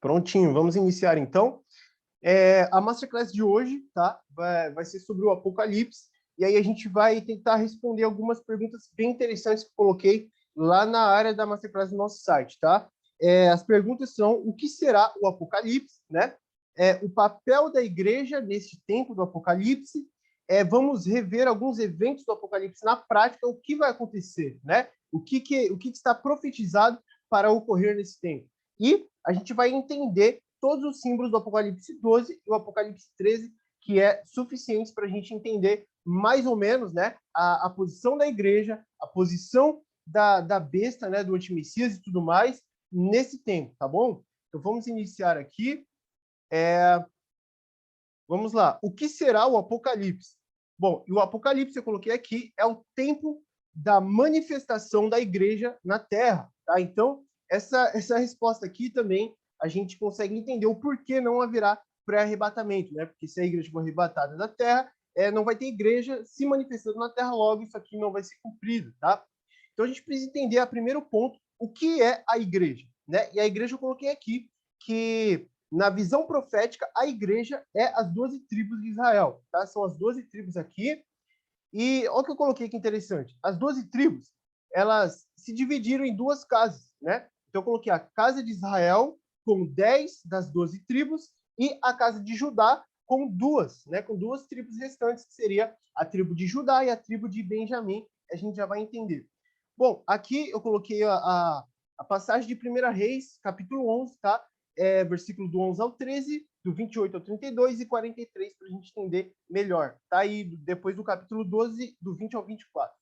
Prontinho, vamos iniciar então. A Masterclass de hoje, tá? Vai ser sobre o Apocalipse, e aí a gente vai tentar responder algumas perguntas bem interessantes que eu coloquei lá na área da Masterclass do nosso site, tá? As perguntas são: o que será o Apocalipse, né? O papel da igreja nesse tempo do Apocalipse. Vamos rever alguns eventos do Apocalipse na prática, o que vai acontecer, né? O que está profetizado para ocorrer nesse tempo. E a gente vai entender todos os símbolos do Apocalipse 12 e o Apocalipse 13, que é suficientes para a gente entender mais ou menos, né, a posição da igreja, a posição da besta, né, do antimessias e tudo mais, nesse tempo, tá bom? Então vamos iniciar aqui. Vamos lá. O que será o Apocalipse? Bom, o Apocalipse, eu coloquei aqui, é o tempo da manifestação da igreja na Terra, tá? Então, essa resposta aqui também, a gente consegue entender o porquê não haverá pré-arrebatamento, né? Porque se a igreja for arrebatada da Terra, não vai ter igreja se manifestando na Terra, logo isso aqui não vai ser cumprido, tá? Então, a gente precisa entender, a primeiro ponto, o que é a igreja, né? E a igreja eu coloquei aqui que na visão profética, a igreja é as 12 tribos de Israel, tá? São as 12 tribos aqui. E olha o que eu coloquei que interessante. As 12 tribos, elas se dividiram em duas casas, né? Então eu coloquei a casa de Israel com 10 das 12 tribos e a casa de Judá com duas, né? Com duas tribos restantes, que seria a tribo de Judá e a tribo de Benjamim. A gente já vai entender. Bom, aqui eu coloquei a passagem de 1 Reis, capítulo 11, tá? Versículo do 11 ao 13, do 28 ao 32 e 43, para a gente entender melhor. Tá aí depois do capítulo 12, do 20 ao 24.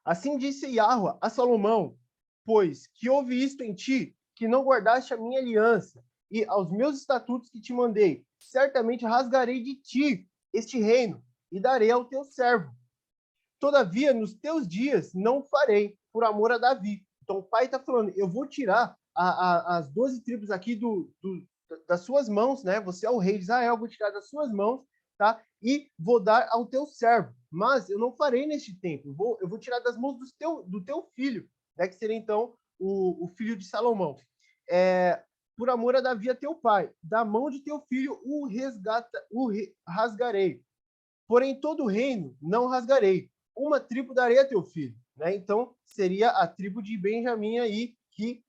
Assim disse Yahweh a Salomão: pois que houve isto em ti, que não guardaste a minha aliança, e aos meus estatutos que te mandei, certamente rasgarei de ti este reino, e darei ao teu servo. Todavia, nos teus dias não farei, por amor a Davi. Então o pai está falando: eu vou tirar as 12 tribos aqui das suas mãos, né? Você é o rei de Israel, vou tirar das suas mãos, tá? E vou dar ao teu servo. Mas eu não farei neste tempo. Eu vou tirar das mãos do teu filho, né? Que seria então o filho de Salomão. Por amor a Davi, a teu pai, da mão de teu filho rasgarei. Porém, todo o reino não rasgarei. Uma tribo darei a teu filho, né? Então seria a tribo de Benjamim aí, que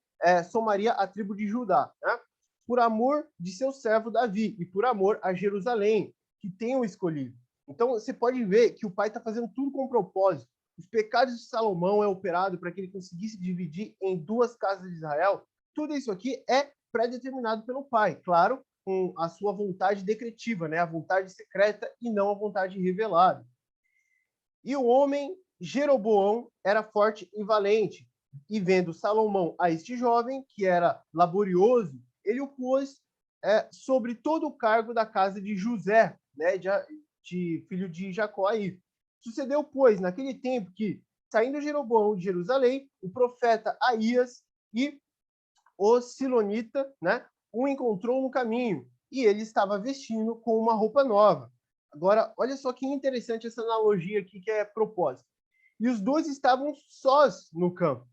somaria a tribo de Judá, né? Por amor de seu servo Davi e por amor a Jerusalém, que tenham escolhido. Então você pode ver que o pai está fazendo tudo com propósito. Os pecados de Salomão é operado para que ele conseguisse dividir em duas casas de Israel. Tudo isso aqui é pré-determinado pelo pai, claro, com a sua vontade decretiva, né? A vontade secreta e não a vontade revelada. E o homem Jeroboão era forte e valente, e vendo Salomão a este jovem, que era laborioso, ele o pôs sobre todo o cargo da casa de José, né, de filho de Jacó aí. Sucedeu, pois, naquele tempo que, saindo Jeroboão de Jerusalém, o profeta Aías e o Silonita, né, o encontrou no caminho, e ele estava vestindo com uma roupa nova. Agora, olha só que interessante essa analogia aqui que é proposta. E os dois estavam sós no campo.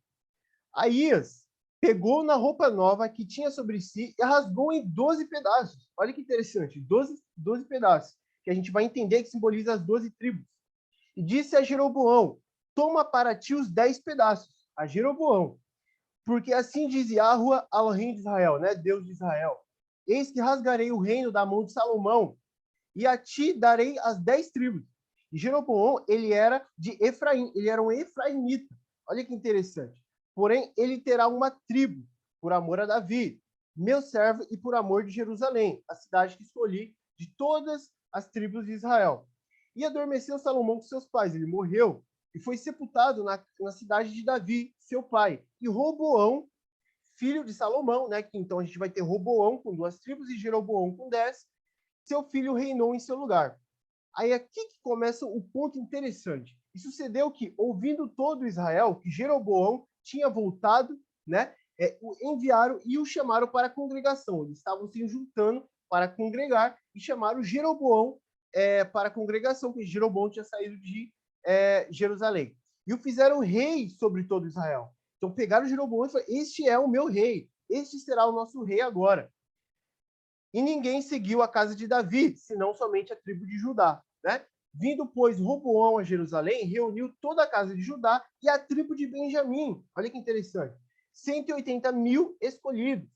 Aías pegou na roupa nova que tinha sobre si e rasgou em 12 pedaços. Olha que interessante, 12 pedaços, que a gente vai entender que simboliza as 12 tribos. E disse a Jeroboão: toma para ti os 10 pedaços. A Jeroboão: porque assim diz Yahweh ao rei de Israel, né? Deus de Israel: eis que rasgarei o reino da mão de Salomão, e a ti darei as 10 tribos. E Jeroboão, ele era de Efraim, ele era um efraimita. Olha que interessante. Porém, ele terá uma tribo, por amor a Davi, meu servo, e por amor de Jerusalém, a cidade que escolhi de todas as tribos de Israel. E adormeceu Salomão com seus pais, ele morreu, e foi sepultado na cidade de Davi, seu pai. E Roboão, filho de Salomão, né? Que então a gente vai ter Roboão com 2 tribos e Jeroboão com 10, seu filho reinou em seu lugar. Aí aqui que começa o ponto interessante. E sucedeu que, ouvindo todo Israel que Jeroboão tinha voltado, né? O enviaram e o chamaram para a congregação. Eles estavam se juntando para congregar e chamaram Jeroboão para a congregação, porque Jeroboão tinha saído de Jerusalém. E o fizeram rei sobre todo Israel. Então pegaram Jeroboão e falaram: este é o meu rei. este será o nosso rei agora. E ninguém seguiu a casa de Davi, senão somente a tribo de Judá, né? Vindo, pois, Roboão a Jerusalém, reuniu toda a casa de Judá e a tribo de Benjamim. Olha que interessante. 180.000 escolhidos,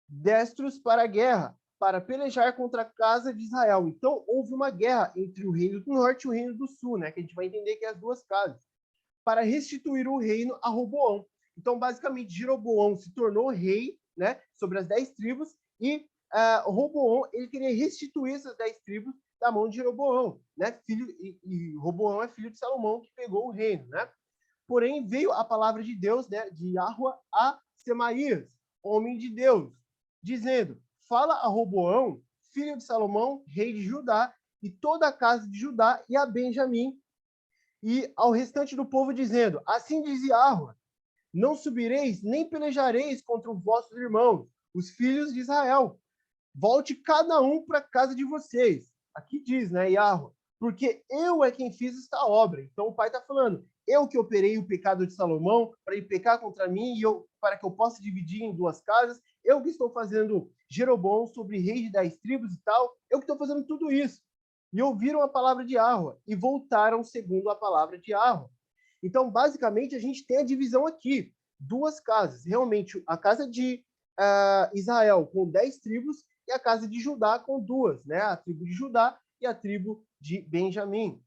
destros para a guerra, para pelejar contra a casa de Israel. Então, houve uma guerra entre o reino do norte e o reino do sul, né? Que a gente vai entender que é as duas casas, para restituir o reino a Roboão. Então, basicamente, Jeroboão se tornou rei, né? Sobre as 10 tribos, e Roboão, ele queria restituir essas 10 tribos da mão de Jeroboão, né? E Roboão é filho de Salomão, que pegou o reino, né? Porém, veio a palavra de Deus, né? De Yahua a Semaías, homem de Deus, dizendo: fala a Roboão, filho de Salomão, rei de Judá, e toda a casa de Judá, e a Benjamim, e ao restante do povo, dizendo: assim diz Yahua, não subireis, nem pelejareis contra os vossos irmãos, os filhos de Israel. Volte cada um para a casa de vocês. Aqui diz, né, Yahua, porque eu é quem fiz esta obra. Então o pai está falando: eu que operei o pecado de Salomão para ele pecar contra mim e para que eu possa dividir em duas casas. Eu que estou fazendo Jeroboão sobre rei de 10 tribos e tal. Eu que estou fazendo tudo isso. E ouviram a palavra de Yahua e voltaram segundo a palavra de Yahua. Então, basicamente, a gente tem a divisão aqui. Duas casas. Realmente, a casa de Israel com 10 tribos e a casa de Judá com 2, né? A tribo de Judá e a tribo de Benjamim.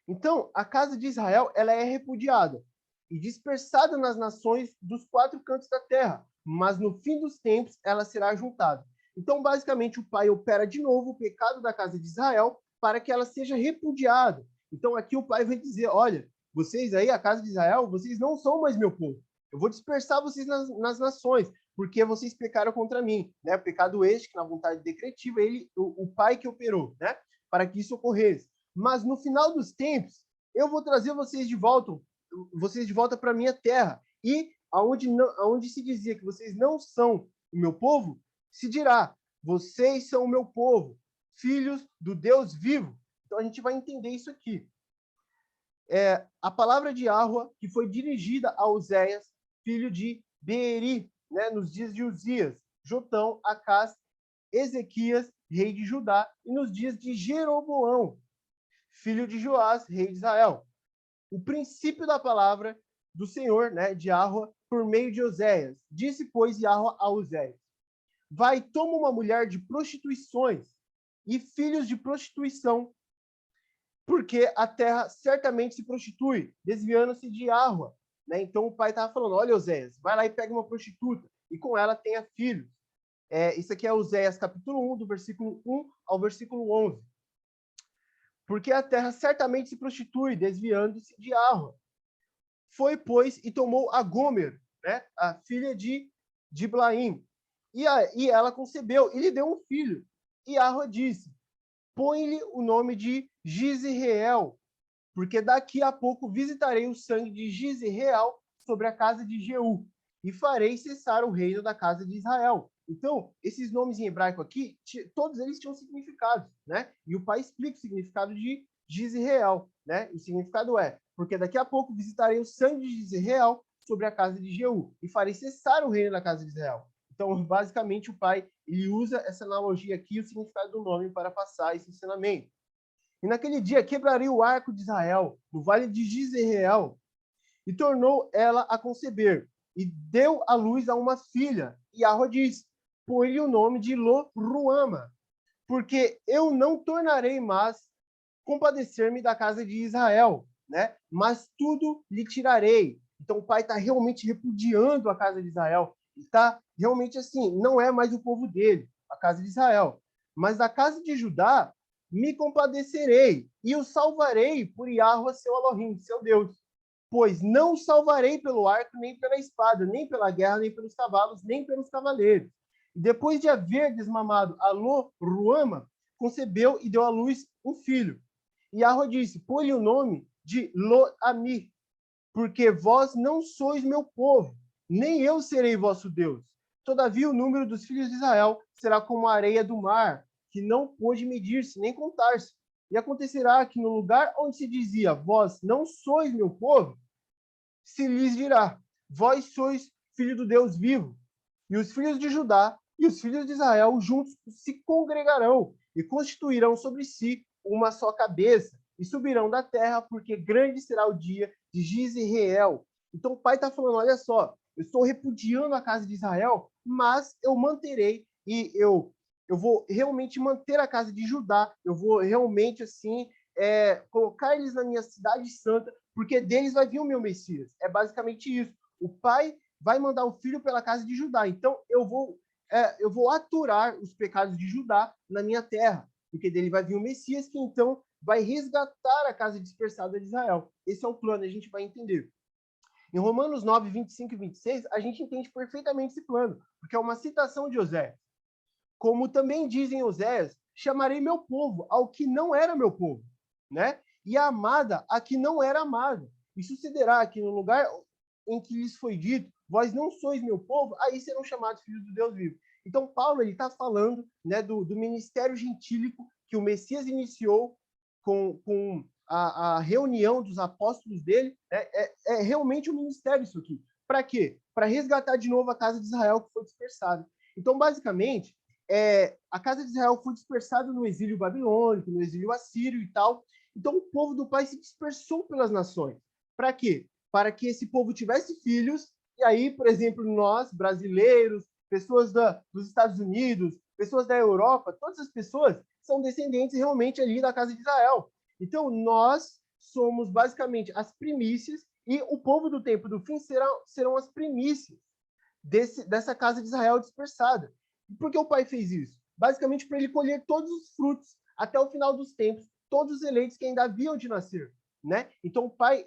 Então, a casa de Israel, ela é repudiada e dispersada nas nações dos 4 cantos da terra, mas no fim dos tempos ela será juntada. Então, basicamente, o pai opera de novo o pecado da casa de Israel para que ela seja repudiada. Então, aqui o pai vai dizer: olha, vocês aí, a casa de Israel, vocês não são mais meu povo. Eu vou dispersar vocês nas nações, porque vocês pecaram contra mim, né? Pecado este, que na vontade decretiva, o pai que operou, né? Para que isso ocorresse. Mas no final dos tempos, eu vou trazer vocês de volta para a minha terra. E aonde se dizia que vocês não são o meu povo, se dirá: vocês são o meu povo, filhos do Deus vivo. Então a gente vai entender isso aqui. A palavra de Yahua, que foi dirigida a Oséias, filho de Beeri, né, nos dias de Uzias, Jotão, Acás, Ezequias, rei de Judá, e nos dias de Jeroboão, filho de Joás, rei de Israel. O princípio da palavra do Senhor, né, de Yahua, por meio de Oséias. Disse, pois, Yahua a Oséias: vai, toma uma mulher de prostituições e filhos de prostituição, porque a terra certamente se prostitui, desviando-se de Yahua. Né? Então o pai estava falando: olha, Oséias, vai lá e pega uma prostituta, e com ela tenha filhos. Isso aqui é Oséias capítulo 1, do versículo 1 ao versículo 11. Porque a terra certamente se prostitui, desviando-se de Yahua. Foi, pois, e tomou a Gomer, né, a filha de Diblaim, e ela concebeu, e lhe deu um filho. E Yahua disse: põe-lhe o nome de Jizreel, porque daqui a pouco visitarei o sangue de Jizreel sobre a casa de Jeú, e farei cessar o reino da casa de Israel. Então, esses nomes em hebraico aqui, todos eles tinham significados, né? E o pai explica o significado de Jizreel, né? O significado é: porque daqui a pouco visitarei o sangue de Jizreel sobre a casa de Jeú, e farei cessar o reino da casa de Israel. Então, basicamente, o pai ele usa essa analogia aqui, o significado do nome, para passar esse ensinamento. E naquele dia quebrarei o arco de Israel, no vale de Jizreel, e tornou ela a conceber, e deu à luz a uma filha. E Yahua diz: põe-lhe o nome de Lo-Ruama, porque eu não tornarei mais compadecer-me da casa de Israel, né? Mas tudo lhe tirarei. Então o pai está realmente repudiando a casa de Israel. Está realmente assim, não é mais o povo dele, a casa de Israel. Mas da casa de Judá me compadecerei e o salvarei por Yahua, seu Elohim, seu Deus. Pois não o salvarei pelo arco, nem pela espada, nem pela guerra, nem pelos cavalos, nem pelos cavaleiros. E depois de haver desmamado a Lo-Ruama, concebeu e deu à luz um filho. E Yahua disse: põe-lhe o nome de Lo-Ami, porque vós não sois meu povo, nem eu serei vosso Deus. Todavia o número dos filhos de Israel será como a areia do mar, que não pôde medir-se nem contar-se. E acontecerá que no lugar onde se dizia: vós não sois meu povo, se lhes dirá: vós sois filho do Deus vivo. E os filhos de Judá e os filhos de Israel juntos se congregarão e constituirão sobre si uma só cabeça e subirão da terra, porque grande será o dia de Jezreel. Então o pai está falando, olha só, eu estou repudiando a casa de Israel, mas eu manterei e eu vou realmente manter a casa de Judá, eu vou realmente assim colocar eles na minha cidade santa, porque deles vai vir o meu Messias. É basicamente isso. O pai vai mandar o filho pela casa de Judá. Então eu vou aturar os pecados de Judá na minha terra, porque dele vai vir o Messias, que então vai resgatar a casa dispersada de Israel. Esse é o plano, a gente vai entender. Em Romanos 9, 25 e 26, a gente entende perfeitamente esse plano, porque é uma citação de Oséias. Como também dizem Oséias, chamarei meu povo ao que não era meu povo, né? E a amada a que não era amada. E sucederá que no lugar em que lhes foi dito, vós não sois meu povo, aí serão chamados filhos do Deus vivo. Então, Paulo está falando, né, do ministério gentílico que o Messias iniciou com a reunião dos apóstolos dele. Né? É realmente um ministério isso aqui. Para quê? Para resgatar de novo a casa de Israel que foi dispersada. Então, basicamente, a casa de Israel foi dispersada no exílio babilônico, no exílio assírio e tal. Então, o povo do pai se dispersou pelas nações. Para quê? Para que esse povo tivesse filhos, e aí, por exemplo, nós, brasileiros, pessoas dos Estados Unidos, pessoas da Europa, todas as pessoas são descendentes realmente ali da casa de Israel. Então, nós somos basicamente as primícias, e o povo do tempo do fim serão as primícias dessa casa de Israel dispersada. Por que o pai fez isso? Basicamente para ele colher todos os frutos até o final dos tempos, todos os eleitos que ainda haviam de nascer, né? Então o pai,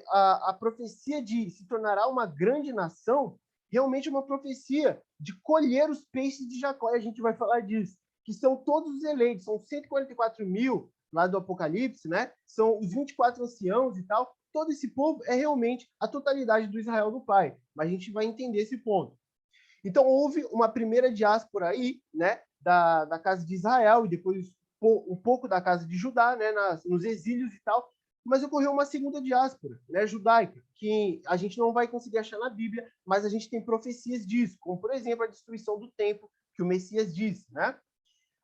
a profecia de se tornará uma grande nação, realmente é uma profecia de colher os peixes de Jacó, e a gente vai falar disso, que são todos os eleitos, são 144 mil lá do Apocalipse, né? São os 24 anciãos e tal. Todo esse povo é realmente a totalidade do Israel do Pai, mas a gente vai entender esse ponto. Então, houve uma primeira diáspora aí, né, da casa de Israel, e depois um pouco da casa de Judá, né, nos exílios e tal, mas ocorreu uma segunda diáspora, né, judaica, que a gente não vai conseguir achar na Bíblia, mas a gente tem profecias disso, como, por exemplo, a destruição do templo, que o Messias disse, né?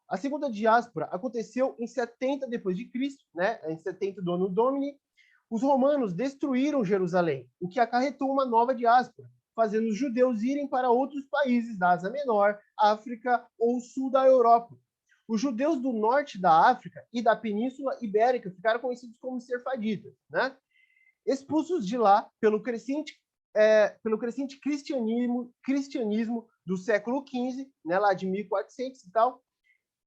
A segunda diáspora aconteceu em 70 depois de Cristo, né, em 70 do Anno Domini. Os romanos destruíram Jerusalém, o que acarretou uma nova diáspora, fazendo os judeus irem para outros países da Ásia Menor, África ou sul da Europa. Os judeus do norte da África e da Península Ibérica ficaram conhecidos como serfaditas, né? Expulsos de lá pelo crescente cristianismo do século XV, né, lá de 1400 e tal,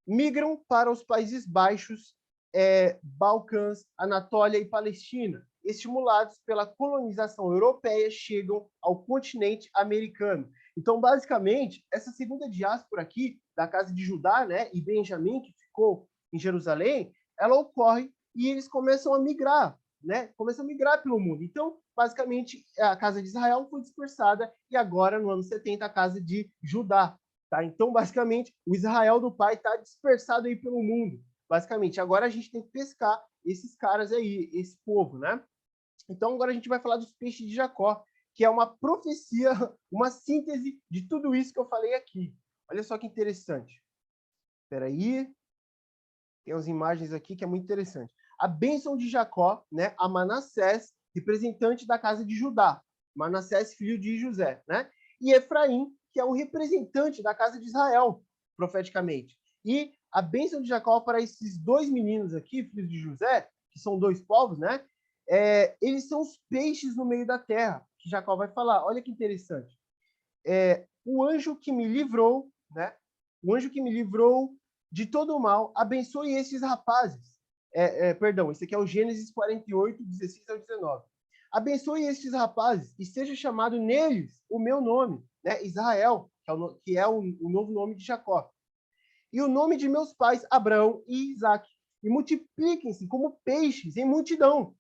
migram para os Países Baixos, Balcãs, Anatólia e Palestina. Estimulados pela colonização europeia, chegam ao continente americano. Então, basicamente, essa segunda diáspora aqui, da casa de Judá, né, e Benjamim, que ficou em Jerusalém, ela ocorre e eles começam a migrar, né? Começam a migrar pelo mundo. Então, basicamente, a casa de Israel foi dispersada e agora, no ano 70, a casa de Judá. Tá? Então, basicamente, o Israel do pai está dispersado aí pelo mundo. Basicamente, agora a gente tem que pescar esses caras aí, esse povo, né? Então, agora a gente vai falar dos peixes de Jacó, que é uma profecia, uma síntese de tudo isso que eu falei aqui. Olha só que interessante. Espera aí. Tem umas imagens aqui que é muito interessante. A bênção de Jacó, né, a Manassés, representante da casa de Judá. Manassés, filho de José, né? E Efraim, que é o representante da casa de Israel, profeticamente. E a bênção de Jacó para esses dois meninos aqui, filhos de José, que são dois povos, né? Eles são os peixes no meio da terra, que Jacó vai falar. Olha que interessante. O anjo que me livrou, né? O anjo que me livrou de todo o mal, abençoe esses rapazes. Perdão, esse aqui é o Gênesis 48, 16 ao 19. Abençoe estes rapazes e seja chamado neles o meu nome, né? Israel, que é o novo nome de Jacó. E o nome de meus pais, Abraão e Isaque. E multipliquem-se como peixes em multidão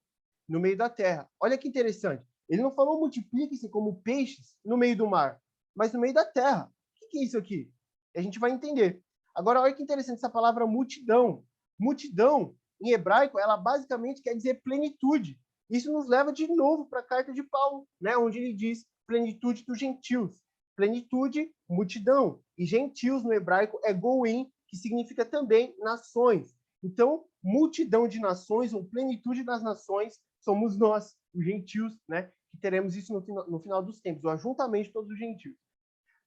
no meio da terra. Olha que interessante. Ele não falou multipliquem-se como peixes no meio do mar, mas no meio da terra. O que é isso aqui? A gente vai entender. Agora, olha que interessante essa palavra multidão. Multidão, em hebraico, ela basicamente quer dizer plenitude. Isso nos leva de novo para a carta de Paulo, né, onde ele diz plenitude dos gentios. plenitude, multidão. E gentios no hebraico é goim, que significa também nações. Então, multidão de nações, ou plenitude das nações, somos nós, os gentios, né? Que teremos isso no final dos tempos, o ajuntamento de todos os gentios.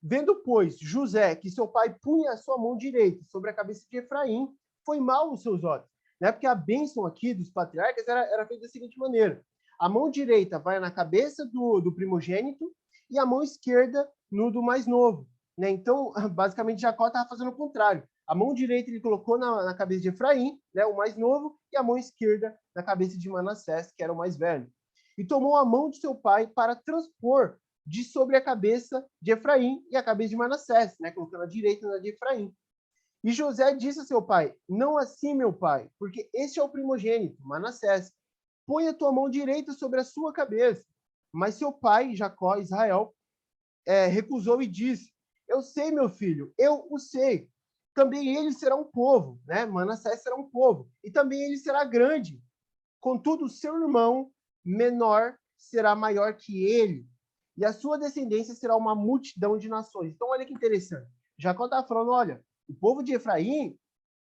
Vendo, pois, José que seu pai punha a sua mão direita sobre a cabeça de Efraim, foi mal nos seus olhos. Né? Porque a bênção aqui dos patriarcas era feita da seguinte maneira: a mão direita vai na cabeça do primogênito e a mão esquerda no do mais novo. Né? Então, basicamente, Jacó estava fazendo o contrário. A mão direita ele colocou na cabeça de Efraim, né, o mais novo, e a mão esquerda na cabeça de Manassés, que era o mais velho. E tomou a mão de seu pai para transpor de sobre a cabeça de Efraim e a cabeça de Manassés, né, colocando a direita na de Efraim. E José disse a seu pai: não assim, meu pai, porque este é o primogênito, Manassés. Põe a tua mão direita sobre a sua cabeça. Mas seu pai, Jacó, Israel, recusou e disse: eu sei, meu filho, eu o sei. Também ele será um povo, né? Manassés será um povo. E também ele será grande. Contudo, seu irmão menor será maior que ele. E a sua descendência será uma multidão de nações. Então, olha que interessante. Jacó está falando, olha, o povo de Efraim,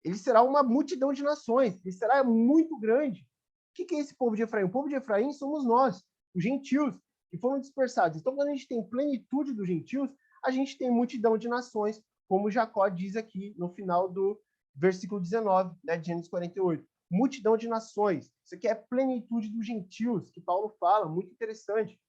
ele será uma multidão de nações. Ele será muito grande. O que é esse povo de Efraim? O povo de Efraim somos nós, os gentios, que foram dispersados. Então, quando a gente tem plenitude dos gentios, a gente tem multidão de nações, como Jacó diz aqui no final do versículo 19, né, de Gênesis 48. Multidão de nações. Isso aqui é plenitude dos gentios, que Paulo fala, muito interessante.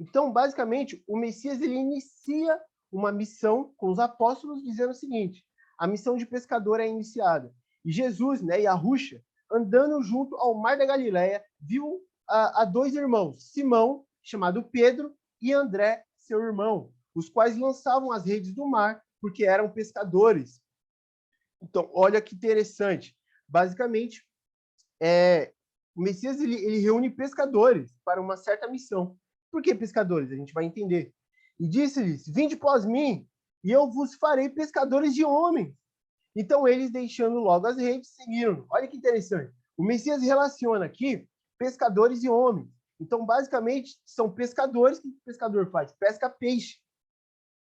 Então, basicamente, o Messias ele inicia uma missão com os apóstolos dizendo o seguinte: a missão de pescador é iniciada. E Jesus, né, Yahushua, andando junto ao mar da Galileia, viu a dois irmãos, Simão, chamado Pedro, e André, seu irmão, os quais lançavam as redes do mar porque eram pescadores. Então, olha que interessante. Basicamente, o Messias ele reúne pescadores para uma certa missão. Por que pescadores? A gente vai entender. E disse-lhes: vinde após mim, e eu vos farei pescadores de homens. Então eles, deixando logo as redes, seguiram. Olha que interessante. O Messias relaciona aqui pescadores e homens. Então, basicamente, são pescadores. O que o pescador faz? Pesca peixe.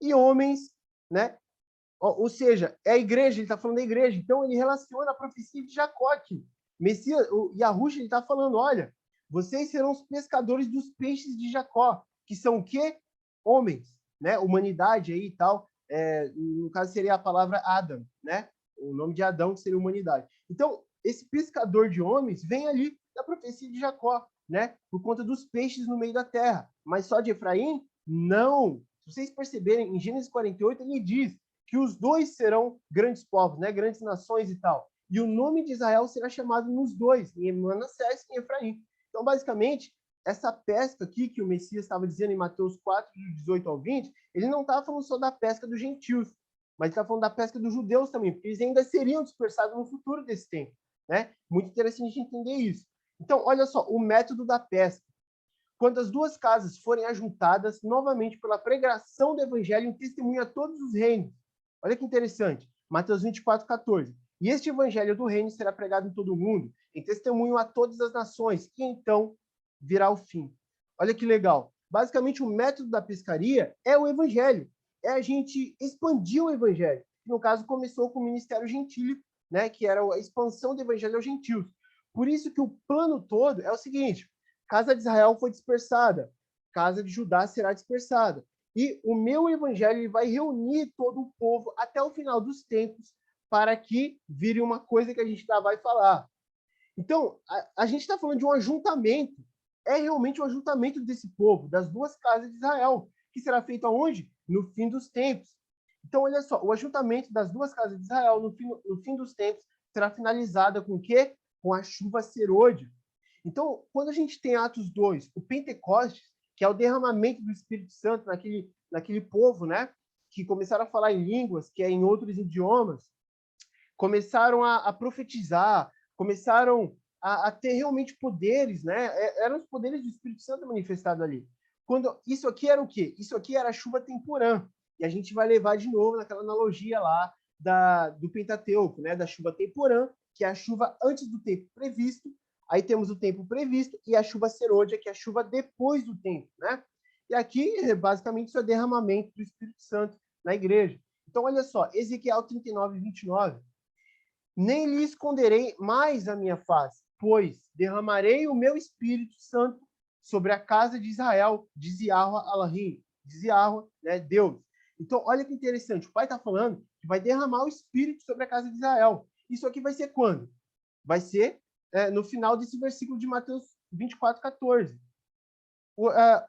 E homens, né? Ou seja, é a igreja, ele está falando da igreja. Então, ele relaciona a profecia de Jacó aqui. Messias, o Yahushua, ele está falando, olha, vocês serão os pescadores dos peixes de Jacó, que são o quê? Homens, né? Humanidade aí e tal. No caso, seria a palavra Adam, né? O nome de Adão, que seria humanidade. Então, esse pescador de homens vem ali da profecia de Jacó, né? Por conta dos peixes no meio da terra. Mas só de Efraim? Não. Se vocês perceberem, em Gênesis 48, ele diz que os dois serão grandes povos, né? Grandes nações e tal. E o nome de Israel será chamado nos dois, em Manassés e em Efraim. Então, basicamente, essa pesca aqui que o Messias estava dizendo em Mateus 4, de 18 ao 20, ele não estava falando só da pesca dos gentios, mas está falando da pesca dos judeus também, porque eles ainda seriam dispersados no futuro desse tempo. Né? Muito interessante a gente entender isso. Então, olha só, o método da pesca. Quando as duas casas forem ajuntadas novamente pela pregação do evangelho em testemunho a todos os reinos. Olha que interessante. Mateus 24, 14. E este evangelho do reino será pregado em todo o mundo, em testemunho a todas as nações, e então virá o fim. Olha que legal. Basicamente, o método da pescaria é o evangelho. É a gente expandir o evangelho. Que, no caso, começou com o ministério gentílico, né, que era a expansão do evangelho aos gentios. Por isso que o plano todo é o seguinte: casa de Israel foi dispersada, casa de Judá será dispersada. E o meu evangelho ele vai reunir todo o povo até o final dos tempos para que vire uma coisa que a gente ainda vai falar. Então, a gente está falando de um ajuntamento. É realmente um ajuntamento desse povo, das duas casas de Israel, que será feito aonde? No fim dos tempos. Então, olha só, o ajuntamento das duas casas de Israel no fim dos tempos será finalizada com o quê? Com a chuva serôdia. Então, quando a gente tem Atos 2, o Pentecostes, que é o derramamento do Espírito Santo naquele povo, né? Que começaram a falar em línguas, que é em outros idiomas, começaram a profetizar, começaram a ter realmente poderes, né? Eram os poderes do Espírito Santo manifestados ali. Quando isso aqui era o quê? Isso aqui era a chuva temporã. E a gente vai levar de novo naquela analogia lá do Pentateuco, né? Da chuva temporã, que é a chuva antes do tempo previsto. Aí temos o tempo previsto e a chuva serôdia, que é a chuva depois do tempo, né? E aqui, basicamente, isso é derramamento do Espírito Santo na igreja. Então, olha só, Ezequiel 39, 29. Nem lhe esconderei mais a minha face, pois derramarei o meu Espírito Santo sobre a casa de Israel, diz Yahweh Elohim, diz Yahweh, né, Deus. Então, olha que interessante, o pai está falando que vai derramar o Espírito sobre a casa de Israel. Isso aqui vai ser quando? Vai ser no final desse versículo de Mateus 24, 14.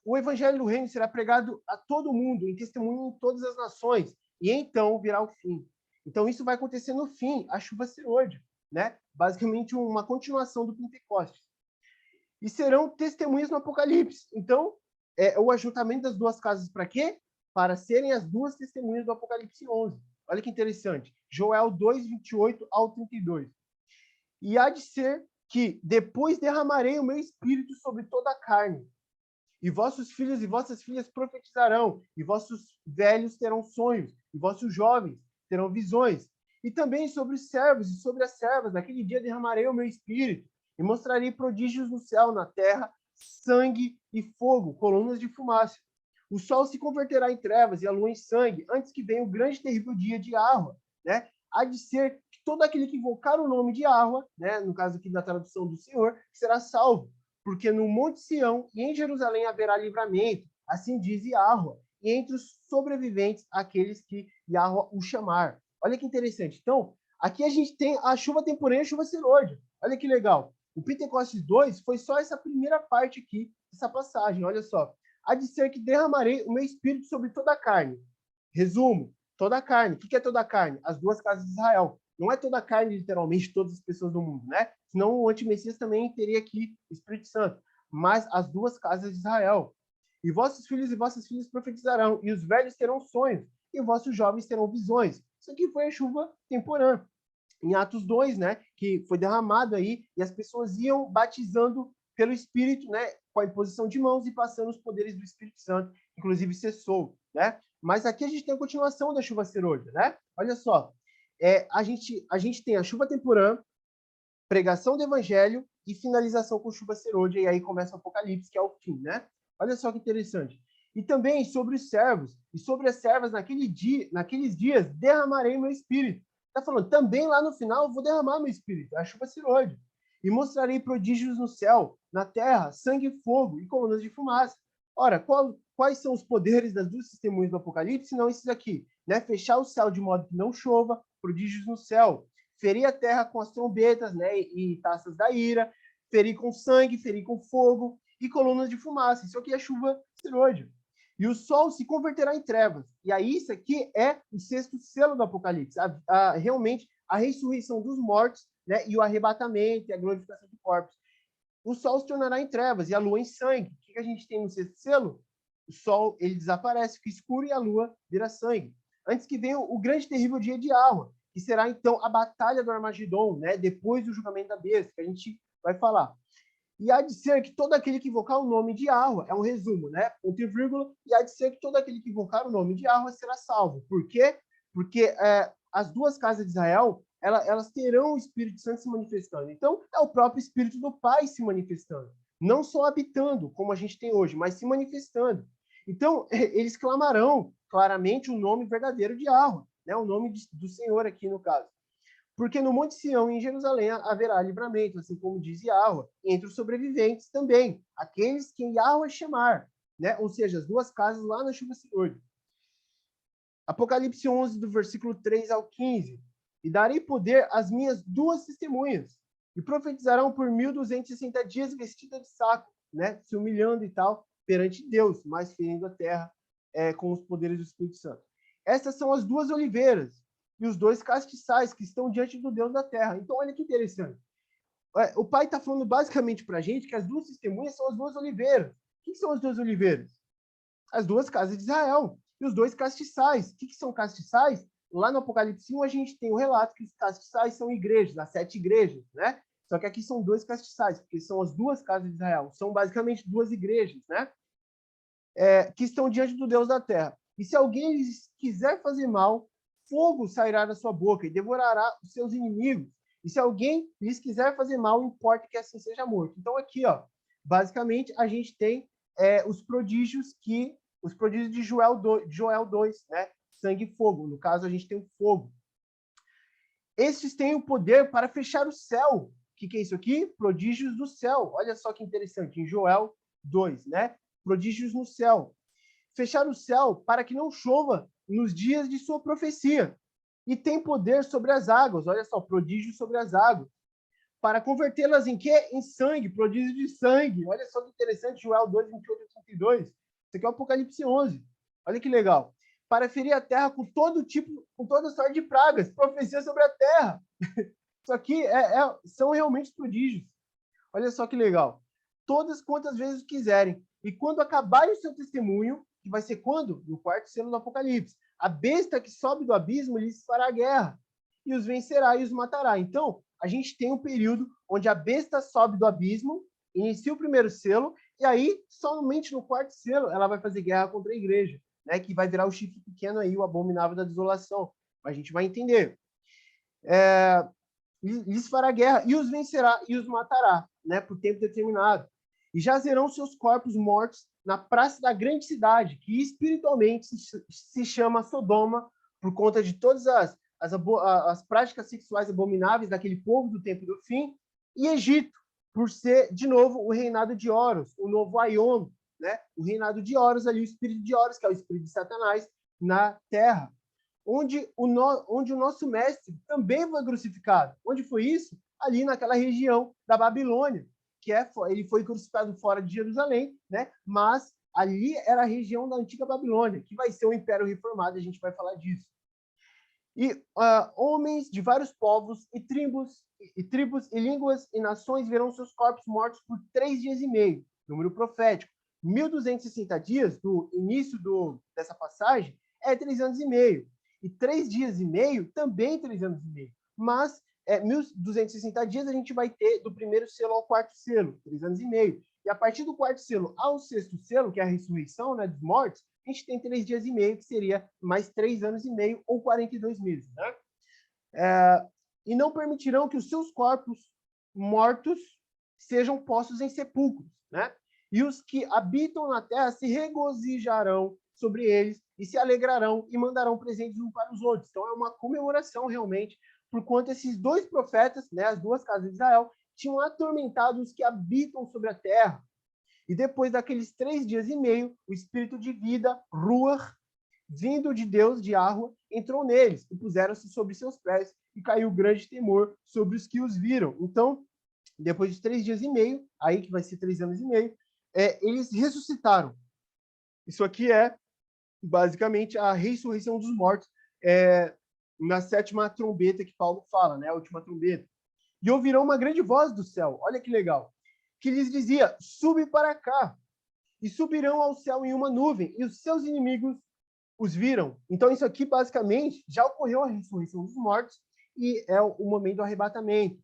O evangelho do reino será pregado a todo mundo, em testemunho em todas as nações, e então virá o fim. Então, isso vai acontecer no fim, a chuva serôdia, né? Basicamente, uma continuação do Pentecostes. E serão testemunhas no Apocalipse. Então, o ajuntamento das duas casas para quê? Para serem as duas testemunhas do Apocalipse 11. Olha que interessante. Joel 2, 28 ao 32. E há de ser que depois derramarei o meu espírito sobre toda a carne. E vossos filhos e vossas filhas profetizarão, e vossos velhos terão sonhos, e vossos jovens terão visões. E também sobre os servos e sobre as servas, naquele dia derramarei o meu espírito, e mostrarei prodígios no céu, na terra, sangue e fogo, colunas de fumaça. O sol se converterá em trevas e a lua em sangue, antes que venha o grande e terrível dia de Yahweh, né? Há de ser que todo aquele que invocar o nome de Yahweh, né, no caso aqui da tradução do Senhor, será salvo. Porque no Monte Sião e em Jerusalém haverá livramento, assim diz Yahweh, e entre os sobreviventes, aqueles que Yahweh o chamar. Olha que interessante. Então, aqui a gente tem a chuva temporânea e a chuva serôdia. Olha que legal. O Pentecostes 2 foi só essa primeira parte aqui, essa passagem. Olha só. Há de ser que derramarei o meu espírito sobre toda a carne. Resumo, toda a carne. O que é toda a carne? As duas casas de Israel. Não é toda a carne, literalmente, todas as pessoas do mundo, né? Senão o antimessias também teria aqui o Espírito Santo. Mas as duas casas de Israel. E vossos filhos e vossas filhas profetizarão, e os velhos terão sonhos, e vossos jovens terão visões. Isso aqui foi a chuva temporã. Em Atos 2, né, que foi derramado aí, e as pessoas iam batizando pelo Espírito, né, com a imposição de mãos e passando os poderes do Espírito Santo, inclusive cessou, né? Mas aqui a gente tem a continuação da chuva serôdia, né? Olha só, a gente tem a chuva temporã, pregação do evangelho e finalização com chuva serôdia, e aí começa o Apocalipse, que é o fim, né? Olha só que interessante. E também sobre os servos e sobre as servas naqueles dias derramarei meu espírito. Está falando, também lá no final eu vou derramar meu espírito, a chuva serôdia. E mostrarei prodígios no céu, na terra, sangue e fogo e colunas de fumaça. Ora, quais são os poderes das duas testemunhas do Apocalipse? Não esses aqui, né? Fechar o céu de modo que não chova, prodígios no céu, ferir a terra com as trombetas, né, e taças da ira, ferir com sangue, ferir com fogo e colunas de fumaça. Isso aqui é chuva serôdia. E o sol se converterá em trevas. E aí isso aqui é o sexto selo do Apocalipse, realmente a ressurreição dos mortos, né, e o arrebatamento e a glorificação de corpos. O sol se tornará em trevas e a lua em sangue. O que a gente tem no sexto selo? O sol ele desaparece, fica escuro e a lua vira sangue. Antes que venha o grande e terrível dia de Yahweh, que será então a batalha do Armagedon, né, depois do julgamento da besta, que a gente vai falar. E há de ser que todo aquele que invocar o nome de Yahweh, é um resumo, né? Ponto e vírgula, e há de ser que todo aquele que invocar o nome de Yahweh será salvo. Por quê? Porque as duas casas de Israel, elas terão o Espírito Santo se manifestando. Então, é o próprio Espírito do Pai se manifestando. Não só habitando, como a gente tem hoje, mas se manifestando. Então, eles clamarão claramente o nome verdadeiro de Yahweh, né? O nome do Senhor aqui, no caso. Porque no Monte Sião e em Jerusalém haverá livramento, assim como diz Yahweh, entre os sobreviventes também, aqueles que Yahweh chamar, né? Ou seja, as duas casas lá na chuva serôdia. Apocalipse 11, do versículo 3 ao 15. E darei poder às minhas duas testemunhas, e profetizarão por 1260 dias vestidas de saco, né? Se humilhando e tal, perante Deus, mas ferindo a terra com os poderes do Espírito Santo. Essas são as duas oliveiras, e os dois castiçais que estão diante do Deus da terra. Então, olha que interessante. O pai está falando basicamente para a gente que as duas testemunhas são as duas oliveiras. O que são as duas oliveiras? As duas casas de Israel. E os dois castiçais. O que são castiçais? Lá no Apocalipse 1, a gente tem o relato que os castiçais são igrejas, as 7 igrejas, né? Só que aqui são dois castiçais, porque são as duas casas de Israel. São basicamente duas igrejas, né? Que estão diante do Deus da terra. E se alguém lhes quiser fazer mal, fogo sairá da sua boca e devorará os seus inimigos. E se alguém lhes quiser fazer mal, importa que assim seja morto. Então aqui, ó, basicamente a gente tem os prodígios de Joel 2, né? Sangue e fogo. No caso, a gente tem o fogo. Estes têm o poder para fechar o céu. O que é isso aqui? Prodígios do céu. Olha só que interessante, em Joel 2, né? Prodígios no céu. Fechar o céu para que não chova nos dias de sua profecia. E tem poder sobre as águas. Olha só, prodígios sobre as águas. Para convertê-las em quê? Em sangue, prodígio de sangue. Olha só que interessante, Joel 2, 28 e 32. Isso aqui é o Apocalipse 11. Olha que legal. Para ferir a terra com todo tipo, com toda sorte de pragas, profecia sobre a terra. Isso aqui são realmente prodígios. Olha só que legal. Todas quantas vezes quiserem. E quando acabarem o seu testemunho, que vai ser quando? No quarto selo do Apocalipse. A besta que sobe do abismo lhes fará guerra, e os vencerá e os matará. Então, a gente tem um período onde a besta sobe do abismo, inicia o primeiro selo, e aí, somente no quarto selo, ela vai fazer guerra contra a igreja, né, que vai virar o chifre pequeno aí, o abominável da desolação. A gente vai entender. Lhes fará guerra e os vencerá e os matará, né, por tempo determinado. E jazerão seus corpos mortos na praça da grande cidade, que espiritualmente se chama Sodoma, por conta de todas as práticas sexuais abomináveis daquele povo do tempo do fim, e Egito, por ser, de novo, o reinado de Horus, o novo Aion, né? O reinado de Horus ali, o espírito de Horus, que é o espírito de Satanás, na terra. Onde o nosso mestre também foi crucificado. Onde foi isso? Ali naquela região da Babilônia, ele foi crucificado fora de Jerusalém, né? Mas ali era a região da antiga Babilônia, que vai ser o Império Reformado, a gente vai falar disso. E homens de vários povos e tribos e línguas e nações verão seus corpos mortos por 3 dias e meio, número profético. 1.260 dias do início dessa passagem é 3 anos e meio. E 3 dias e meio também 3 anos e meio. Mas 1.260 dias a gente vai ter do primeiro selo ao quarto selo, 3 anos e meio. E a partir do quarto selo ao sexto selo, que é a ressurreição, né, dos mortos, a gente tem 3 dias e meio, que seria mais 3 anos e meio ou 42 meses. Né? E não permitirão que os seus corpos mortos sejam postos em sepulcros. Né? E os que habitam na terra se regozijarão sobre eles e se alegrarão e mandarão presentes uns para os outros. Então é uma comemoração realmente, por quanto esses dois profetas, né, as duas casas de Israel, tinham atormentado os que habitam sobre a terra. E depois daqueles 3 dias e meio, o espírito de vida, Ruach, vindo de Deus, de Yahweh, entrou neles e puseram-se sobre seus pés e caiu grande temor sobre os que os viram. Então, depois de 3 dias e meio, aí que vai ser 3 anos e meio, eles ressuscitaram. Isso aqui é basicamente a ressurreição dos mortos, na 7ª trombeta que Paulo fala, né? A última trombeta. E ouvirão uma grande voz do céu, olha que legal, que lhes dizia, sube para cá, e subirão ao céu em uma nuvem, e os seus inimigos os viram. Então isso aqui, basicamente, já ocorreu a ressurreição dos mortos, e é o momento do arrebatamento.